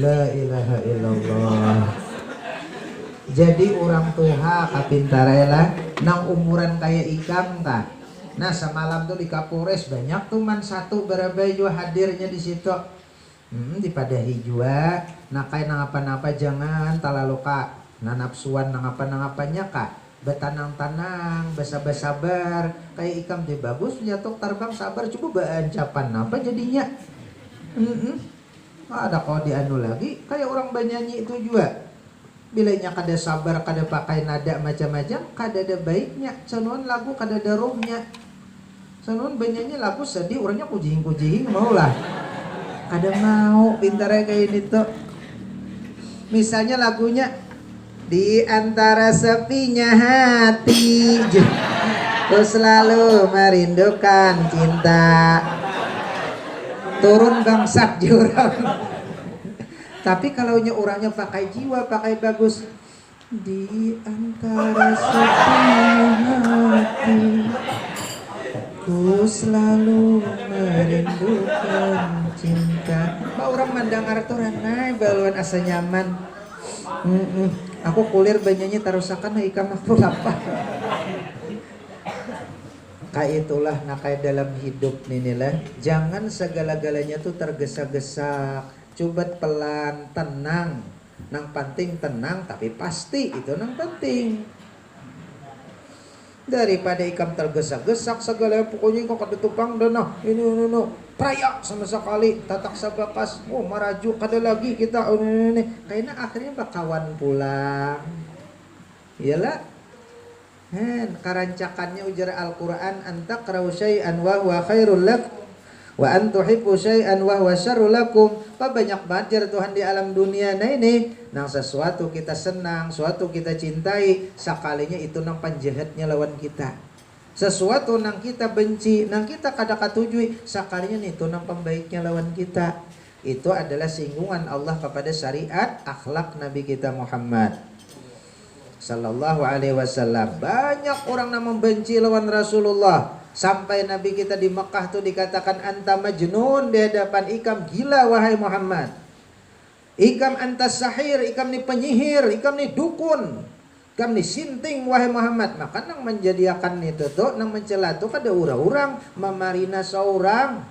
S2: La ilaha illallah. Jadi orang tua kapintarela nang umuran kayak ikam kah? Nah semalam tuh di Kapolres banyak tuh man satu berabayu hadirnya di situ. Dipadahi jua, nakai nang apa-apa jangan talalu kak, nanapsuan nang apa-apanya kak, betanang-tanang, bersabar-sabar, kayak ikam deh bagus, nyatok terbang sabar, coba beancapan apa jadinya. Ada kalau dianu lagi, kayak orang bernyanyi itu juga. Bilanya kada sabar, kada pakai nada macam-macam, kada ada baiknya. Sanuan lagu kada ada rohnya. Sanuan bernyanyi lagu sedih, orangnya kujing-kujing mau lah. Kada mau pintarnya kayak ini tuh. Misalnya lagunya di antara sepinya hati ku selalu merindukan cinta. Turun bangsat jurang. Tapi kalau orangnya pakai jiwa, pakai bagus. Di antara sepinya hati ku selalu merindukan cinta. Pak orang mandang arturan naik baluan asa nyaman. Aku kulir banyaknya tarusakan ikam aku lapar. Kayak itulah nakai dalam hidup ninilah. Jangan segala-galanya tuh tergesa-gesa. Coba pelan, tenang. Nang penting tenang tapi pasti itu nang penting. Daripada ikam tergesa-gesak segala pokoknya kok kada tukang dana ini prayak sama sekali tatak sabakas maraju kada lagi kita ini kayaknya akhirnya bakawan pulang iyalah karancakannya ujar Al-Quran antaqra'u syai'an wa huwa khairul lak wa antuhibbu syai'an wa huwa syarrul lakum. Banyak banget Tuhan di alam dunia nah ini nang sesuatu kita senang, suatu kita cintai, sakalinya itu nang panjahatnya lawan kita. Sesuatu nang kita benci, nang kita kada katujui, sakalinya itu nang pembaiknya lawan kita. Itu adalah singgungan Allah kepada syariat akhlak Nabi kita Muhammad sallallahu alaihi wasallam. Banyak orang yang membenci lawan Rasulullah. Sampai Nabi kita di Mekah tuh dikatakan anta majnun di hadapan ikam gila wahai Muhammad. Ikam anta sahir, ikam ni penyihir, ikam ni dukun, ikam ni sinting wahai Muhammad. Maka nang menjadikan itu tuh nang mencela tuh kada urang-urang memarina seorang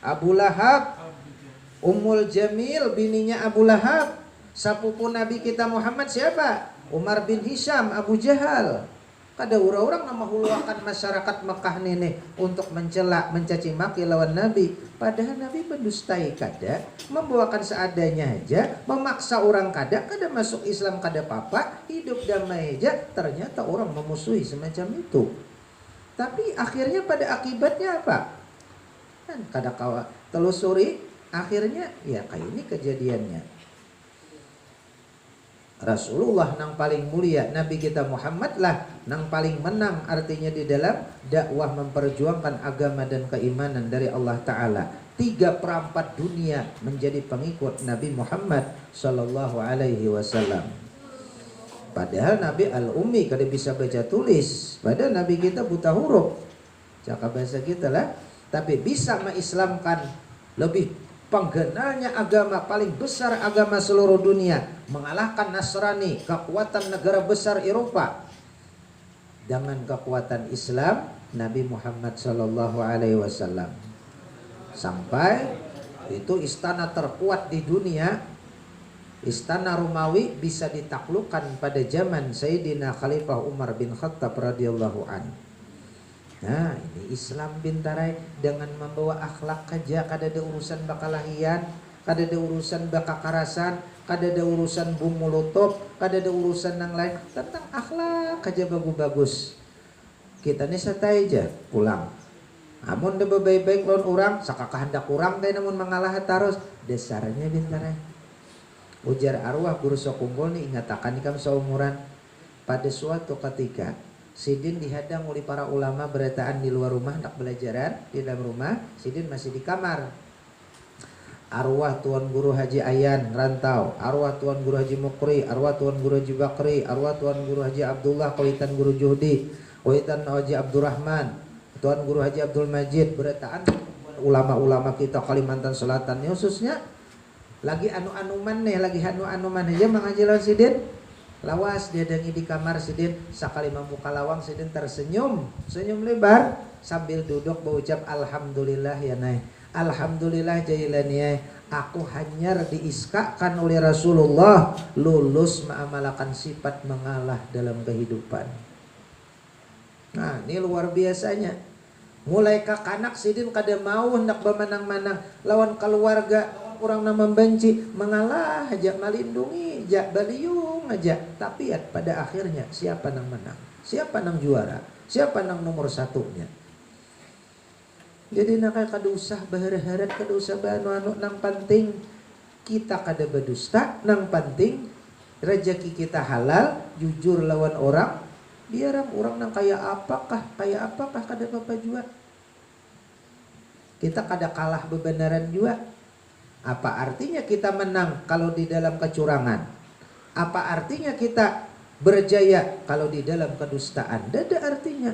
S2: Abu Lahab, Ummul Jamil bininya Abu Lahab, sepupu Nabi kita Muhammad siapa? Umar bin Hisham, Abu Jahal. Kada urang-urang nama huluakan masyarakat Mekah nini untuk mencela, mencaci maki lawan Nabi. Padahal Nabi mendustai kada, membawakan seadanya aja, memaksa orang kada masuk Islam kada papa, hidup damai aja. Ternyata orang memusuhi semacam itu. Tapi akhirnya pada akibatnya apa? Kan kada kawa telusuri, akhirnya ya kayak ini kejadiannya. Rasulullah nang paling mulia, Nabi kita Muhammad lah nang paling menang, artinya di dalam dakwah memperjuangkan agama dan keimanan dari Allah Ta'ala. 3/4 dunia menjadi pengikut Nabi Muhammad Sallallahu Alaihi Wasallam. Padahal Nabi al-ummi kada bisa baca tulis, padahal Nabi kita buta huruf, cakap bahasa kita lah, tapi bisa mengislamkan lebih penggenalnya agama paling besar agama seluruh dunia, mengalahkan Nasrani, kekuatan negara besar Eropa. Dengan kekuatan Islam Nabi Muhammad Sallallahu Alaihi Wasallam, sampai itu istana terkuat di dunia, istana Romawi bisa ditaklukkan pada zaman Sayyidina Khalifah Umar bin Khattab radhiyallahu anhu. Nah ini Islam bintarai dengan membawa akhlak aja, kada ada urusan bakalahian, kada ada urusan bakakarasan, kada ada urusan bom molotov, kada ada urusan yang lain, tentang akhlak aja bagus-bagus. Kita nih satai aja pulang. Amun da baik-baik lawan orang, sakakah hendak kurang deh namun mengalah terus, dasarnya bintarai. Ujar arwah guru sokumbol nih ingatakan ikam seumuran. Pada suatu ketika Sidin dihadang oleh para ulama berataan di luar rumah, hendak belajaran di dalam rumah. Sidin masih di kamar. Arwah Tuan Guru Haji Ayan rantau, arwah Tuan Guru Haji Mukri, arwah Tuan Guru Haji Bakri, arwah Tuan Guru Haji Abdullah, kawitan Guru Juhdi, kawitan Haji Abdurrahman, Tuan Guru Haji Abdul Majid, berataan ulama-ulama kita Kalimantan Selatan khususnya lagi anu-anuman nih, lagi anu-anuman aja mengaji lawan Sidin. Lawas dia dengi di kamar sidin sakali membuka lawang sidin tersenyum, senyum lebar sambil duduk berucap alhamdulillah ya nai. Alhamdulillah jailani aku hanyar diiskakan oleh Rasulullah lulus mengamalkan sifat mengalah dalam kehidupan. Nah, ini luar biasanya. Mulai kakanak sidin kada mau hendak bemenang-menang lawan keluarga, orang nama membenci, mengalah aja, melindungi aja, baliung aja. Tapi ya pada akhirnya siapa nang menang? Siapa nang juara? Siapa nang nomor satunya? Jadi nak kada usah berharap, kada usah banu nang penting kita kada berdusta, nang penting rezeki kita halal, jujur lawan orang. Biar orang nang kayak apakah kada apa-apa juga. Kita kada kalah bebenaran juga. Apa artinya kita menang kalau di dalam kecurangan? Apa artinya kita berjaya kalau di dalam kedustaan? Tidak ada artinya.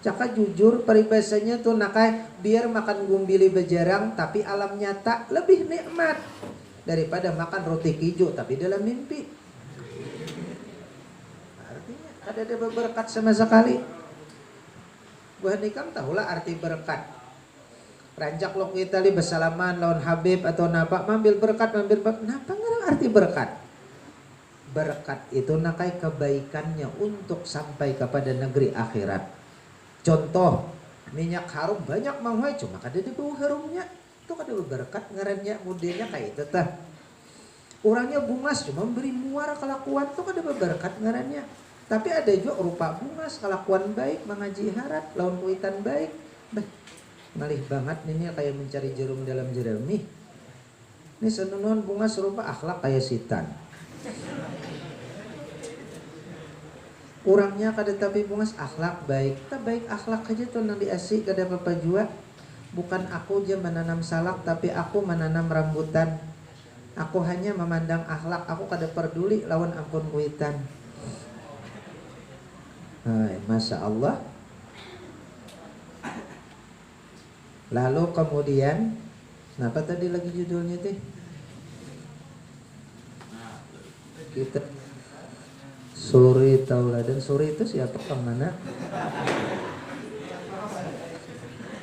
S2: Caka jujur peribahasanya tuh nakai biar makan gumbili bejarang tapi alam nyata lebih nikmat daripada makan roti hijau tapi dalam mimpi. Artinya ada berkat sama sekali. Buah nikam tahulah arti berkat. Rancak lo kita li bersalaman lawan Habib atau napa mambil berkat. Napa ngarang arti berkat? Berkat itu nakai kebaikannya untuk sampai kepada negeri akhirat. Contoh minyak harum banyak manghoy cuma kada di bau harumnya. Itu kada berkat ngarannya modelnya kayak itu tah. Orangnya bungas cuma memberi muara kelakuan itu kada berkat ngarannya. Tapi ada juga rupa bungas kelakuan baik mengaji harat lawan kuitan baik. Malih banget ini kayak mencari jarum dalam jerami. Ini senunuan bunga serupa akhlak kayak sitan. Orangnya kada tapi bungas akhlak baik. Tak baik akhlak aja tuh nang diasih kada apa-apa jua. Bukan aku aja menanam salak tapi aku menanam rambutan. Aku hanya memandang akhlak, aku kada peduli lawan ampun kuitan. Hai, Masya Allah. Lalu kemudian, apa tadi lagi judulnya teh? Kita suri tauladan. Suri itu siapa yang mana?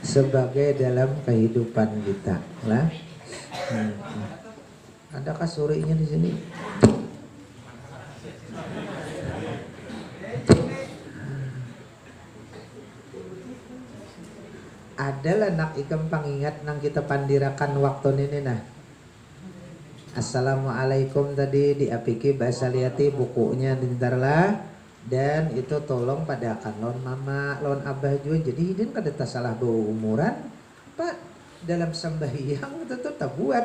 S2: Sebagai dalam kehidupan kita, lah. Adakah surinya di sini? Adalah nak ikam pangingat nang kita pandirakan waktu ini nah. Assalamualaikum tadi diapiki bahasa liati bukunya dintarlah dan itu tolong padakan lon mama lon abah juga jadi hidin kada tak salah bawa umuran pak dalam sembahyang itu tuh tak buat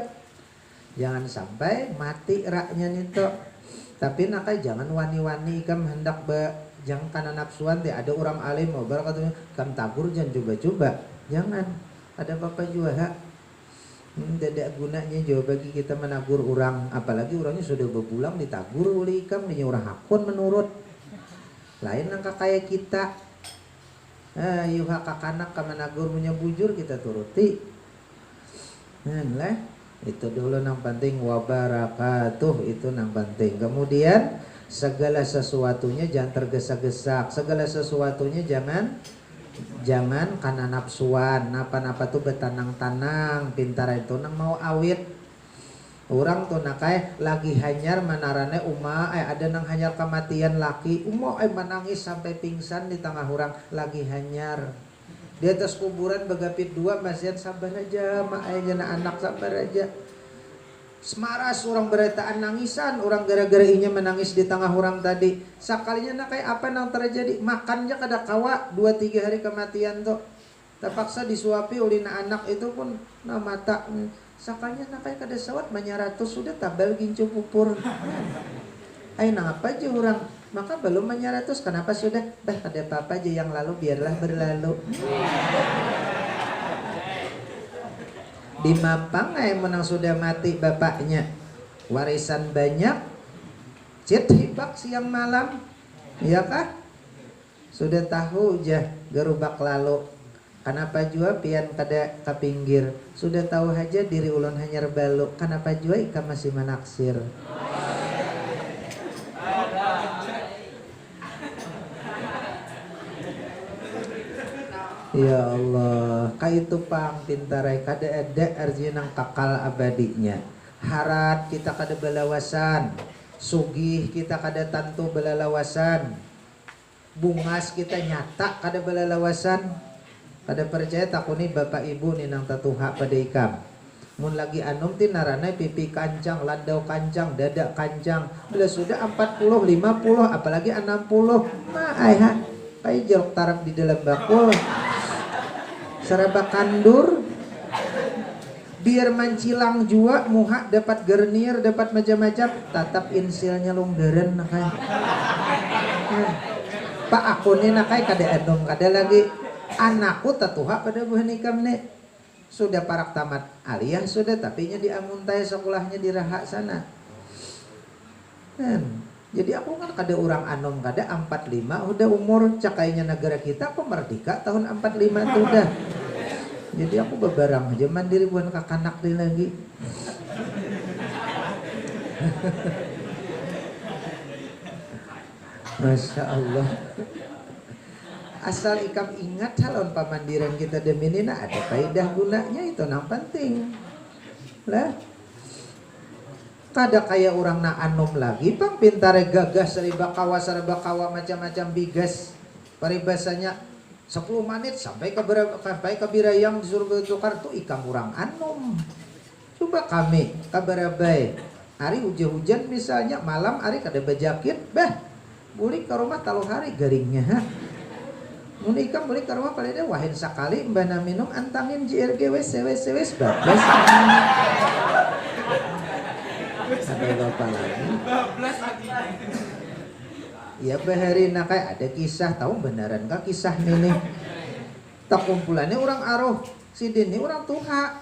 S2: jangan sampai mati raknya nito tapi nakai jangan wani-wani ikam hendak jangan karena nafsuan deh ada orang alim mau katanya kam tabur jangan coba-coba. Jangan, ada apa-apa juga hak. Tidak gunanya juga bagi kita menagur orang. Apalagi orangnya sudah berpulang ditagur oleh ikam. Ini orang hakun menurut. Lain angka kayak kita. Yuk hakanak ka menagur punya bujur kita turuti. Nah, itu dulu nang penting wabarakatuh itu nang penting. Kemudian segala sesuatunya jangan tergesa-gesa. Segala sesuatunya jangan karena nafsuan napa-napa tuh betanang-tanang pintar itu nang mau awit orang tuh nakai lagi hanyar menarane ada nang hanyar kematian laki menangis sampai pingsan di tengah orang lagi hanyar di atas kuburan begapit dua masih sabar aja anak sabar aja semaras orang beretaan nangisan orang gara-gara inya menangis di tengah orang tadi sakalinya nak kayak apa nang terjadi makannya kada kawa 2-3 hari kematian tuh terpaksa disuapi oleh anak itu pun nah mata sakalinya nak kayak kada sawat menyaratus sudah tabal gincu pupur ay nang apa aja orang maka belum menyaratus kenapa sudah kada apa-apa aja yang lalu biarlah berlalu di Mampang menang sudah mati bapaknya warisan banyak cet hibak siang malam iya kah sudah tahu jah gerubak lalu kenapa jua pian kada ke pinggir sudah tahu aja diri ulun hanyar balu kenapa jua ika masih menaksir Ya Allah, itu pang pintarai kada ada artinya nang kakal abadinya. Harat kita kada balawasan, sugih kita kada tantu balalawasan, bungas kita nyata kada balalawasan. Kada percaya takuni bapak ibu ni nang tatuha pada ikam. Mun lagi anom ti naranay pipi kancang, landau kancang, dada kancang. Bila sudah 40, 50, apalagi 60. Maay ha. Pai jeruk tarap di dalam bakul. Saraba kandur. Biar mancilang jua muha dapat gernir, dapat macam-macam, tatap insilnya longgaran nakay. Pak aku ni nakay kada anom kada lagi. Anakku tatuha pada buah nikam nih. Sudah parak tamat aliyah sudah, tapi nya diamuntai sekolahnya di Raha sana. Jadi aku kan kada orang anom kada 45 udah umur cakainya negara kita kok merdeka tahun 45 itu udah. Jadi aku bebarang aja mandiri bukan kakanak dia lagi. Masya Allah. Asal ikam ingat calon pamandiran kita demini nah ada faedah gunanya itu nang penting lah. Kada kayak orang na anom lagi pang pintare gagas serba kawa macam-macam bigas paribasanya 10 menit sampai ke Birayang disuruh tukar tuh ikam orang anom. Coba kami kabarabai hari hujan-hujan misalnya malam hari kada bajakit bah buli ke rumah taluh hari garingnya ha. Mun ikam beli ke rumah paling dia wahin sekali mbana minum antangin JRG wes bablas. Ada apa lagi? Ya bahari nakai ada kisah tahu beneran kah kisah ini? Tak kumpulannya orang aruh sidin ini orang tuha.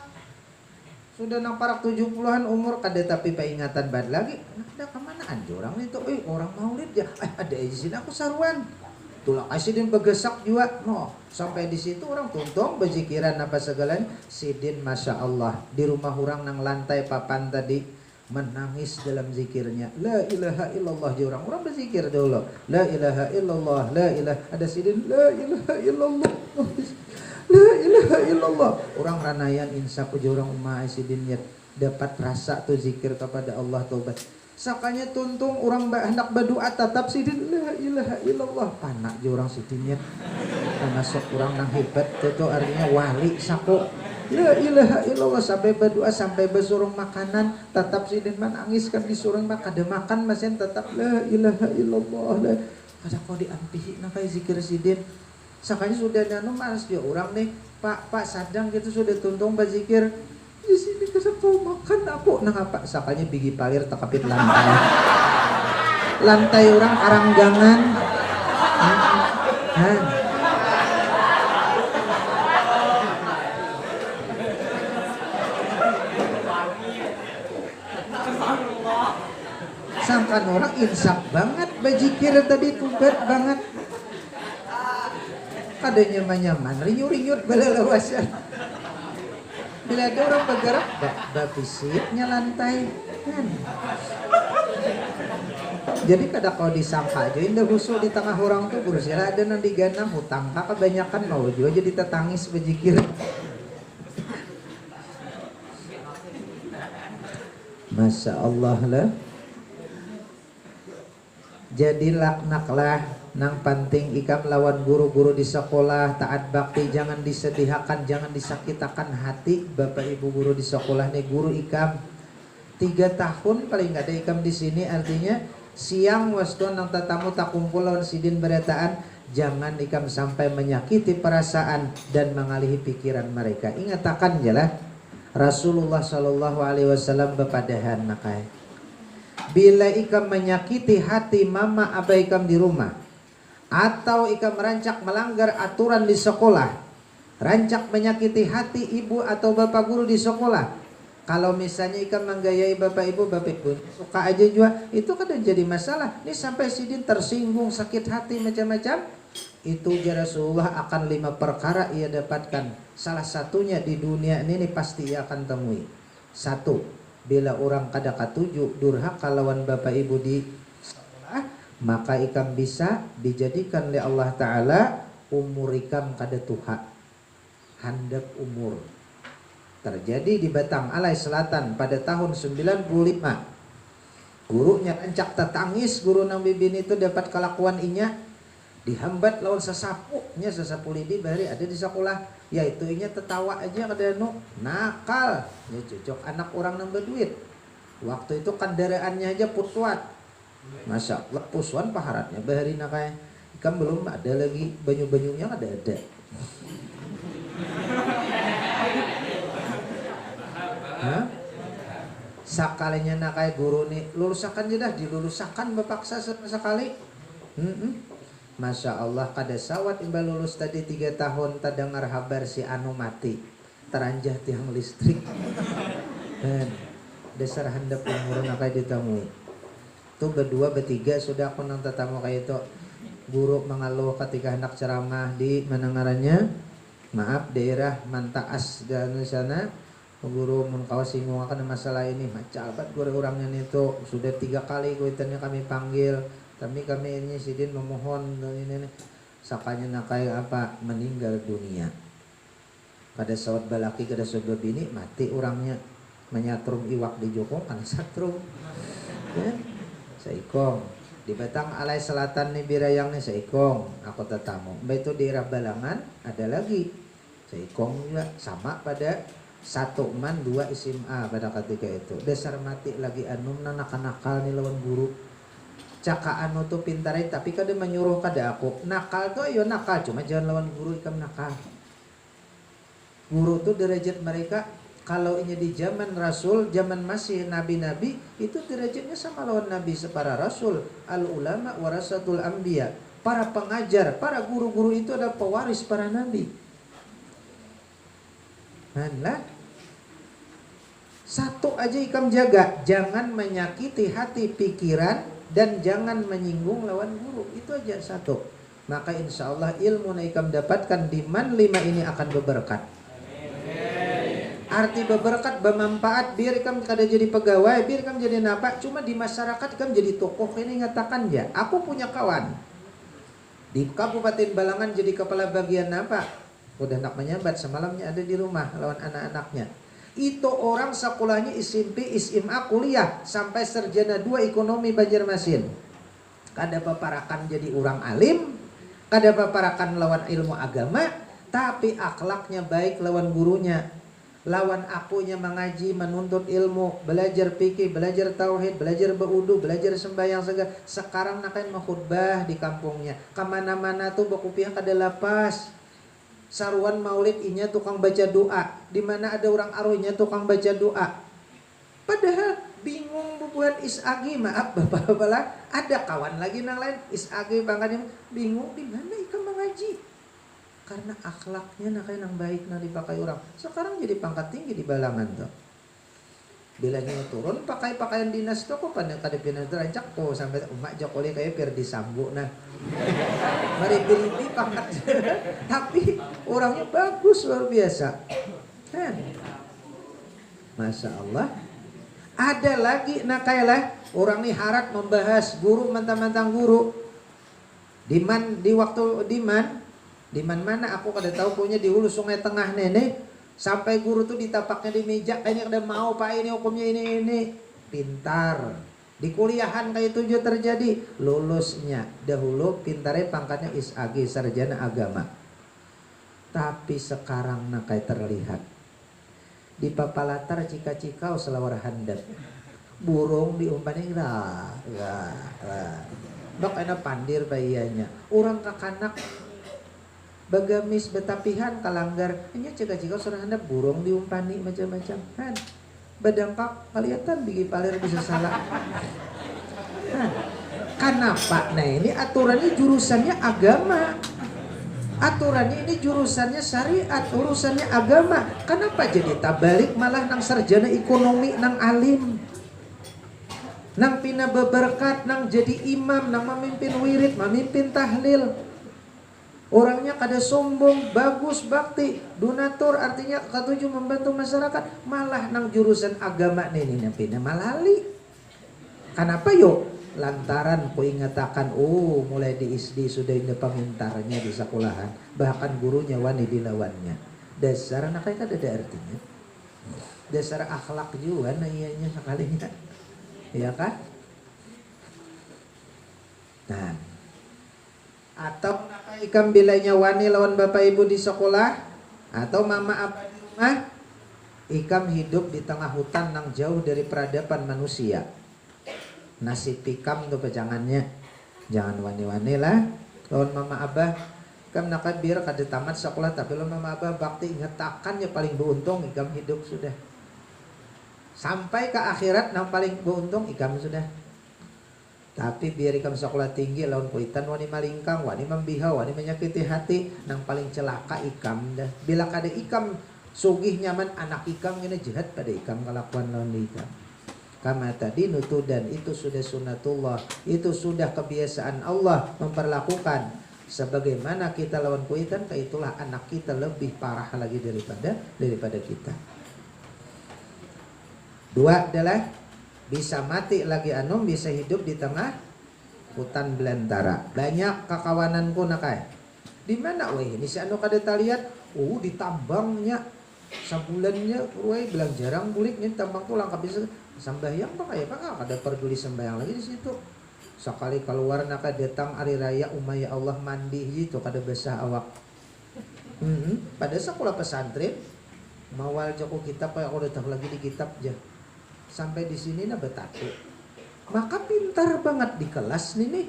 S2: Sudah nang parak 70-an umur kada tapi peingatan bad lagi. Ada kemana anjo orang itu? Orang maulid ya. Ada izin aku saruan. Tulah sidin begesak juga no sampai di situ orang tuntung bezikiran apa segalanya sidin masya Allah di rumah orang nang lantai papan tadi menangis dalam zikirnya la ilaha illallah je orang berzikir dulu la ilaha illallah la ilaha ada sidin la ilaha illallah la ilaha illallah orang ranayan insaf je orang umah sidinnya dapat rasa tu zikir kepada Allah taubat. Sakanya tuntung orang hendak berdoa tetap sidin la ilaha illallah panak je orang sidinnya karena sok orang nang hebat itu artinya wali sako la ilaha illallah sampai berdoa sampai bersurung makanan tetap sidin menangis kan disuruh makan ada makan masih tetap la ilaha illallah la kada kau diampihi nakai zikir sidin sakanya sudah nanu mas dia orang nih pak sadang gitu sudah tuntung berzikir di sini kesep kau makan aku nang apa sakanya bigi palir takapit lantai orang karanggangan sangkan orang insaf banget bajikir tadi tubat banget kada nyaman rinyut balalawasan. Bila ada orang bergerak, bapisitnya lantai kan. Jadi kada kau disangka aja indah husu di tengah orang tuh berusia ada nang diganang hutang kebanyakan mau juga jadi tetangis bejikir. Masya Allah lah. Jadi laknaklah nang penting ikam lawan guru-guru di sekolah taat bakti jangan disedihakan jangan disakitakan hati bapak ibu guru di sekolah nih guru ikam 3 tahun paling nggak ada ikam di sini artinya siang waktu nang tatamu tak kumpul lawan sidin beretaan jangan ikam sampai menyakiti perasaan dan mengalihi pikiran mereka ingatakan jelah Rasulullah Shallallahu Alaihi Wasallam bepadahan nakai bila ikam menyakiti hati mama abah ikam di rumah atau ikam merancak melanggar aturan di sekolah, rancak menyakiti hati ibu atau bapak guru di sekolah. Kalau misalnya ikam menggayai bapak ibu suka aja juga, itu kan jadi masalah. Ini sampai sidin tersinggung, sakit hati macam-macam. Itu Rasulullah akan 5 perkara ia dapatkan. Salah satunya di dunia ini pasti ia akan temui. 1. Bila orang kada katuju durhaka lawan bapak ibu di sekolah, maka ikam bisa dijadikan oleh Allah Ta'ala umur ikam kada tuha handap umur. Terjadi di Batang Alai Selatan pada tahun 95. Gurunya rancak tetangis, guru nang bibin itu dapat kelakuan inya dihambat lawan sesapunya, sesapu lidi bari ada di sekolah, yaitu inya tertawa aja kada nu nakal, ya cocok anak orang nang berduit. Waktu itu kendaraannya aja putuat, masa Allah pusuan paharatnya bahari nakai ikan belum ada lagi banyu-banyunya ada. Hah? Sakalinya nakai guru nih lulusakan jedah dilulusakan bapaksa sekali. Masya Allah kada sawat imbal lulus tadi 3 tahun tak dengar kabar si anu mati teranjah tiang listrik. Dan dasar handap umur nakai ditemui. Tuh berdua bertiga sudah aku nang tetamu kayak itu. Guru mengeluh ketika hendak ceramah di mendengarannya. Maaf daerah Mantaas dan sana. Guru kau singgung akan masalah ini macabat guru orangnya itu sudah 3 kali kuitannya kami panggil, tapi kami ini sidin memohon ini sakanya nakai apa meninggal dunia. Kada sawat balaki kada sawat bini mati orangnya menyatrum iwak di Joko kan satrum. Ya. Saikong di Batang Alai Selatan nih birayang nih saikong aku tetamu. Mbak itu daerah Balangan ada lagi saikong juga sama pada 1 man 2 SMA pada ketika itu. Dasar mati lagi anum nakal nih lawan guru. Caka anu tuh pintarai tapi kada menyuruh kada aku. Nakal tuh ayo nakal cuma jangan lawan guru ikam nakal. Guru tuh derajat mereka kalau ini di zaman Rasul, zaman masih nabi-nabi itu derajatnya sama lawan nabi separa Rasul. Al ulama warasatul anbiya. Para pengajar, para guru-guru itu adalah pewaris para nabi. Nah, satu aja ikam jaga, jangan menyakiti hati pikiran dan jangan menyinggung lawan guru. Itu aja satu. Maka insya Allah ilmu yang ikam dapatkan di man 5 ini akan berberkat. Arti berberkat bermanfaat biar ikam kada jadi pegawai, biar ikam jadi napa, cuma di masyarakat ikam jadi tokoh. Ini ngatakan ya, aku punya kawan di Kabupaten Balangan jadi kepala bagian apa? Udah nak menyambat semalamnya ada di rumah lawan anak-anaknya. Itu orang sekolahnya SMP, SMA, kuliah sampai sarjana 2 ekonomi Banjarmasin. Kada paparakan jadi orang alim, kada paparakan lawan ilmu agama, tapi akhlaknya baik lawan gurunya. Lawan akunya mengaji, menuntut ilmu, belajar fikih, belajar tauhid, belajar berudu, belajar sembahyang segala. Sekarang nakan mengkhutbah di kampungnya. Kemana-mana tuh bakupiah kada lapas. Saruan maulid inya tukang baca doa, di mana ada orang aruhnya tukang baca doa. Padahal bingung bubuhan isagi, maaf bapak-bapak lah, ada kawan lagi nang lain isagi bangkanya bingung di mana ikam mengaji. Karena akhlaknya nakai nang baik nang dipakai orang. Sekarang jadi pangkat tinggi di Balangan tuh. Bilanya turun pakai pakaian dinas tuh kok pada kada pindah terancak kok sampai umak Jokowi kayak Ferdi Sambo nah. Mari beli pangkat. Tapi orangnya bagus luar biasa. Kan? Masya Allah. Ada lagi nakailah orang nih harat membahas guru mentang-mentang guru. Di mana aku kada tahu punya di hulu Sungai Tengah nenek. Sampai guru tuh ditapaknya di meja, ini kada mau pak ini hukumnya ini. Pintar. Di kuliahan kayak itu juga terjadi. Lulusnya dahulu pintarnya pangkatnya ISAG, sarjana agama. Tapi sekarang nakai terlihat. Di papalatar cika-cikau selawar handap. Burung diumpani lah. Bak enak pandir bayiannya. Orang kakanak bagamis betapihan kalanggar hanya cika-cika surah handap burung diumpani macam-macam kan badangkak kelihatan bigi palir bisa salah. Kenapa? Nah ini aturannya jurusannya agama, aturannya ini jurusannya syariat, urusannya agama. Kenapa jadi tabalik malah nang sarjana ekonomi nang alim, nang pina beberkat, nang jadi imam, nang memimpin wirid, memimpin tahlil. Orangnya kada sombong, bagus, bakti, donatur, artinya ketujuh membantu masyarakat. Malah nang jurusan agama nih pina malali. Kenapa yuk? Lantaran ku ingatakan, mulai di SD sudah ini pemintarnya di sekolahan. Bahkan gurunya wani dilawannya. Dasar anak kayak ada artinya. Dasar akhlak juga nah ianya sekalinya. Iya kan? Nah, atau ikam bilanya wani lawan bapak ibu di sekolah, atau mama apa di rumah, ikam hidup di tengah hutan yang jauh dari peradaban manusia. Nasib ikam tuh pejangannya, jangan wani-wani lah. Lawan mama abah, ikam nakal biar kada tamat sekolah, tapi lawan mama abah bakti ingat akan ya paling beruntung ikam hidup sudah. Sampai ke akhirat yang paling beruntung ikam sudah. Tapi biar ikam sekolah tinggi lawan kuitan wani malingkang, wani membihau, wani menyakiti hati, nang paling celaka ikam dah. Bila kada ikam sugih nyaman, anak ikam ini jahat pada ikam kelakuan lawan ikam. Kama tadi nutudan itu sudah sunnatullah, itu sudah kebiasaan Allah memperlakukan. Sebagaimana kita lawan kuitan, itulah anak kita lebih parah lagi daripada kita. Dua adalah bisa mati lagi anom, bisa hidup di tengah hutan belantara. Banyak kakawananku nakai. Di mana weh? Ini si anu kada lihat, ditambangnya sabulannya, weh bilang jarang buliknya tambang tulang kabisa sambayang pak ya pak, kada peduli sembayang lagi di situ. Sekali keluar nakai datang hari raya umaya Allah mandi gitu kada basah awak. Pada sekolah pesantren mawal joko kitab kayak aku udah tahu lagi di kitab aja. Sampai di sini nah betatu. Maka pintar banget di kelas nih.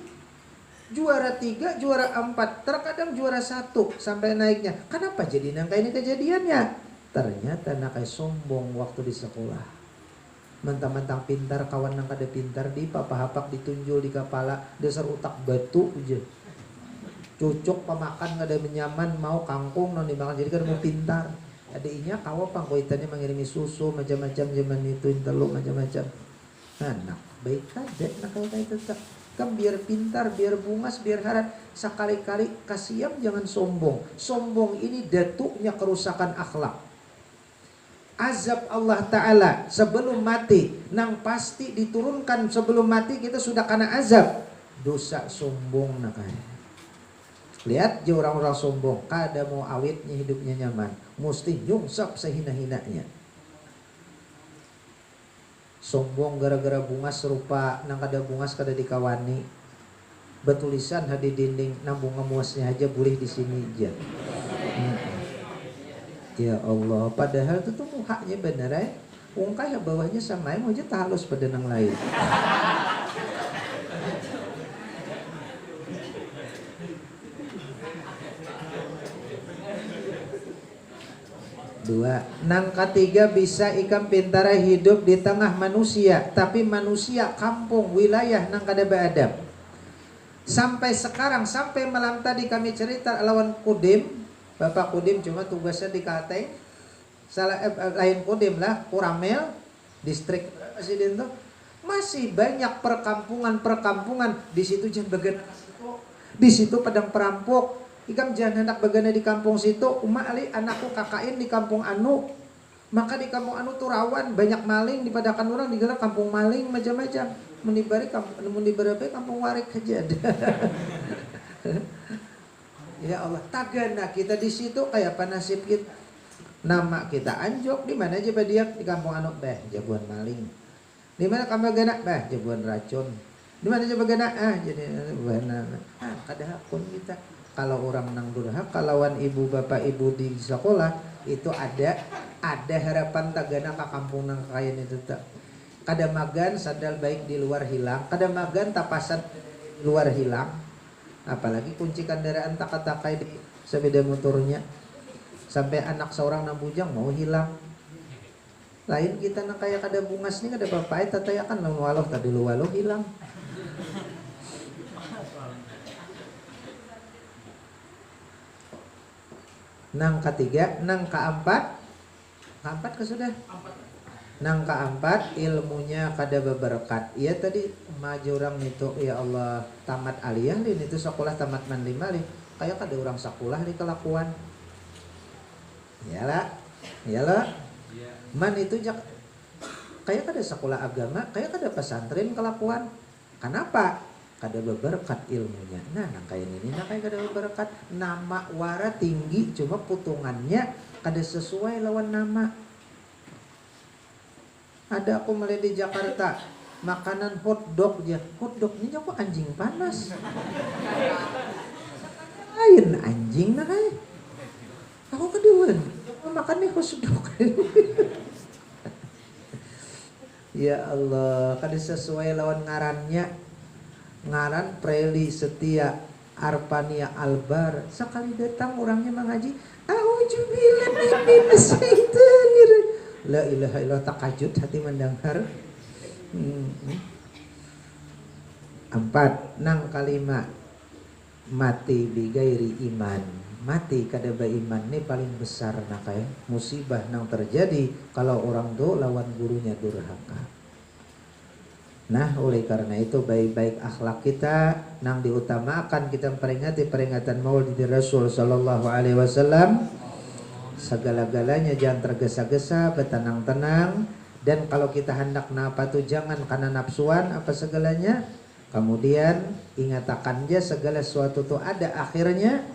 S2: Juara 3, juara 4, terkadang juara 1 sampai naiknya. Kenapa jadi nangka ini kejadiannya? Ternyata nakai sombong waktu di sekolah. Mentang-mentang pintar, kawan nang kada pintar di papahapak ditunjul di kepala, dasar utak batu aja. Cucuk pemakan kada menyaman, mau kangkung non dimakan jadi kada mau pintar. Adiknya kawa pangkoitannya mengirimi susu macam-macam zaman itu telur macam-macam. Anak baik kada nak kayak tetap kan biar pintar, biar bungas, biar harat. Sekali-kali kasiam jangan sombong. Sombong ini datuknya kerusakan akhlak. Azab Allah Ta'ala sebelum mati, nang pasti diturunkan sebelum mati kita sudah kena azab. Dosa sombong nak kayak. Lihat je orang-orang sombong, kada mau awetnya hidupnya nyaman, mesti nyungsap sehina-hinanya. Sombong gara-gara bungas serupa nang kada bungas kada dikawani. Betulisan di dinding nang bunga muasnya aja boleh di sini aja. Ya Allah, padahal itu tuh mukanya bener ya. Ungkai bawahnya sama mau aja halus pada nang lain. Dua, nang ketiga bisa ikam pintara hidup di tengah manusia, tapi manusia kampung wilayah nang kada beadab. Sampai sekarang, sampai malam tadi kami cerita lawan Kudim, Bapak Kudim cuma tugasnya di Kalteng, lain Kudim lah, Kuramel, distrik presiden tuh masih banyak perkampungan di situ jangan bagian di situ padang perampok. Ikam jangan hendak bagana di kampung situ, ali anakku kakain di kampung anu. Maka di kampung anu tuh rawan banyak maling, dipadakan orang digelar kampung maling macam-macam. Menibari kampung warik aja ada. Ya Allah, tagana kita di situ kayak apa nasib kita. Nama kita anjok di mana aja dia di kampung anu jagoan maling. Di mana kamu bagana jagoan racun. Di mana aja bagana jadi kada hakun kita. Kalau orang nang durhaka lawan ibu bapak ibu di sekolah itu ada harapan tagana ka kampung nang kayan itu tak. Kada magan sandal baik di luar hilang, kada magan tapasan di luar hilang. Apalagi kunci kendaraan taka-takai di sepeda motornya. Sampai anak seorang nang bujang mau hilang. Lain kita nang kaya kada bungas ni kada papai tatayakan nang waloh tadi luwaloh hilang. Nang ketiga, nang keempat ke sudah. Nang keempat ilmunya kada berberkat. Iya tadi maju orang itu ya Allah tamat aliyah lin itu sekolah tamat man 5 lin. Kayak kada orang sekolah di kelakuan. Iyalah. Man itu kayak kada sekolah agama, kayak kada pesantren kelakuan. Kenapa? kada berberkat ilmunya. Nah kayak ini kada berberkat, nama wara tinggi cuma putungannya kada sesuai lawan nama. Ada aku melihat di Jakarta makanan hotdog aja, hotdognya kok anjing panas. Lain anjing nah kayak. Aku keduan makan nih hotdog. Ya Allah, kada sesuai lawan ngarannya. Ngaran Preli Setia Arpania Albar. Sekali datang orangnya mengaji, auzubillahi minasyaitonir. La ilaha illallah, takajud hati mendengar. 4 nang kalima mati bigairi iman. Mati kada beriman ini paling besar nak musibah nang terjadi kalau orang tuh lawan gurunya durhaka. Nah oleh karena itu baik-baik akhlak kita nang diutamakan kita peringati peringatan Maulid Rasul sallallahu alaihi wasallam. Segala-galanya jangan tergesa-gesa, bertenang-tenang, dan kalau kita hendak napa tuh jangan karena nafsuan apa segalanya. Kemudian ingatakan aja segala sesuatu tuh ada akhirnya.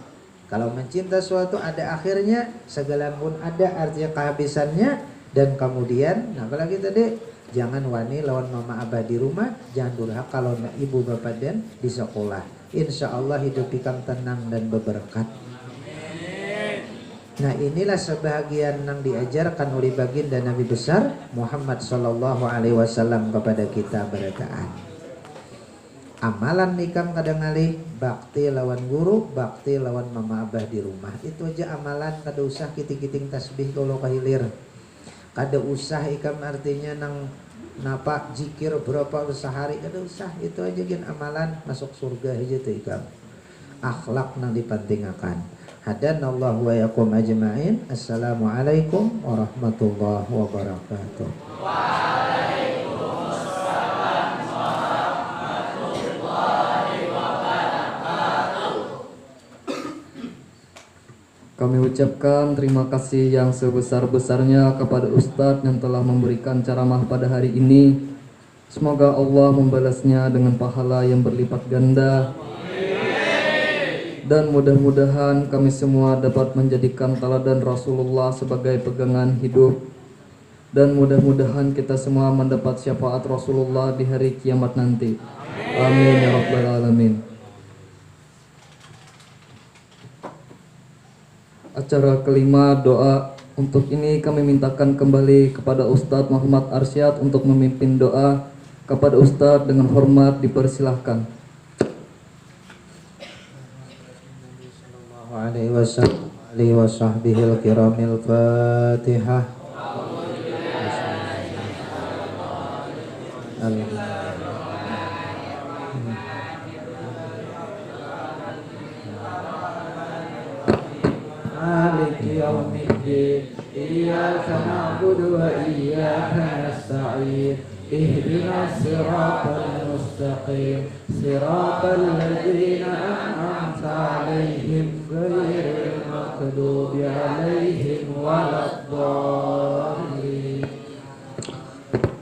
S2: Kalau mencinta sesuatu ada akhirnya, segala pun ada artinya kehabisannya. Dan kemudian nah apalagi tadi jangan wani lawan mama abah di rumah, jangan durhaka kalau ibu bapak dan di sekolah. Insya Allah hidup ikam tenang dan berberkat. Nah inilah sebahagian yang diajarkan oleh baginda Nabi besar Muhammad sallallahu alaihi wasallam kepada kita berataan. Amalan nikam kadang kali bakti lawan guru, bakti lawan mama abah di rumah. Itu aja amalan, kada usah kiting-kiting tasbih kalau kahilir. Kada usah ikam artinya nang napa zikir berapa sehari, kada usah. Itu aja gin amalan masuk surga aja tuh ikam. Akhlak nang dipentingakan. Hadanallahu wa yakum ajma'in. Assalamualaikum warahmatullahi wabarakatuh.
S3: Waalaikumsalam warahmatullahi wabarakatuh.
S1: Kami ucapkan terima kasih yang sebesar-besarnya kepada Ustadz yang telah memberikan ceramah pada hari ini. Semoga Allah membalasnya dengan pahala yang berlipat ganda. Dan mudah-mudahan kami semua dapat menjadikan teladan Rasulullah sebagai pegangan hidup. Dan mudah-mudahan kita semua mendapat syafaat Rasulullah di hari kiamat nanti. Amin ya rabbal alamin. Acara kelima doa. Untuk ini kami mintakan kembali kepada Ustadz Muhammad Arsyad untuk memimpin doa. Kepada Ustadz dengan hormat dipersilahkan.
S2: Alaihi wasallam alihi wa sahbihil kiramil Fatihah. Maliki yaumiddin. Iyyaka na'budu wa iyyaka nasta'in. Ihdinas siratal mustaqim. Siratal ladzina an'amta 'alaihim ghairil maghdubi 'alaihim waladdallin.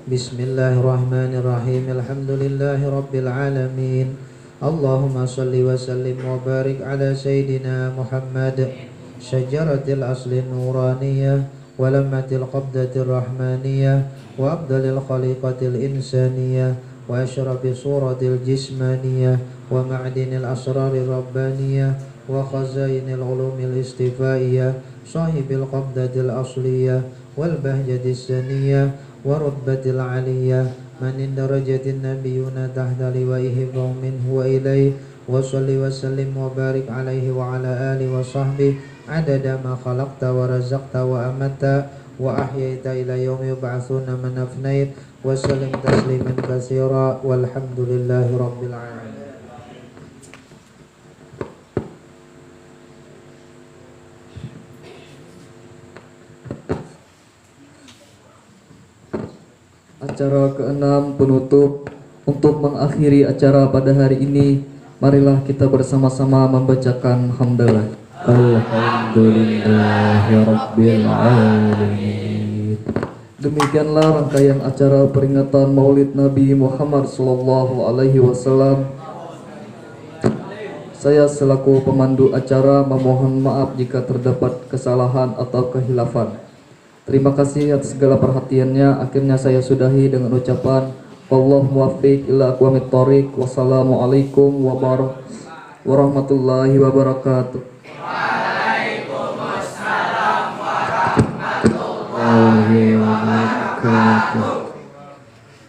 S2: Bismillahirrahmanirrahim. Alhamdulillahi rabbil alamin. Allahumma salli wa sallim wa barik ala sayyidina Muhammad. Syajaratil asli nuraniyah wa lammatil qabdatir rahmaniyah wa afdalil khaliqatil insaniyah wa asyrafi suratil jismaniyah wa ma'dinil asrarir rabbaniyah wa khazainil ulumil istifaiyah sahibil qabdatil asliyah wal bahjatis saniyah wa rutbatil aliyah manin darajatin nabiyuna tahta liwaihi minhu wa ilaih wa salli wa sallim wa barik alaihi wa ala alihi wa sahbihi adada ma khalaqta wa razaqta wa amatta wa ahyaita ila yaumi yub'atsuna man afnait wa sallim tasliman katsira walhamdulillahi rabbil alamin.
S1: Acara keenam penutup. Untuk mengakhiri acara pada hari ini, marilah kita bersama-sama membacakan hamdalah. Alhamdulillahirabbil alamin. Demikianlah rangkaian acara peringatan Maulid Nabi Muhammad sallallahu alaihi wasallam Saya selaku pemandu acara memohon maaf jika terdapat kesalahan atau kehilafan. Terima kasih atas segala perhatiannya. Akhirnya saya sudahi dengan ucapan wallahu muwaffiq ila aqwamit thoriq. Wassalamualaikum warahmatullahi wabarakatuh.
S3: Waalaikumsalam warahmatullahi wabarakatuh.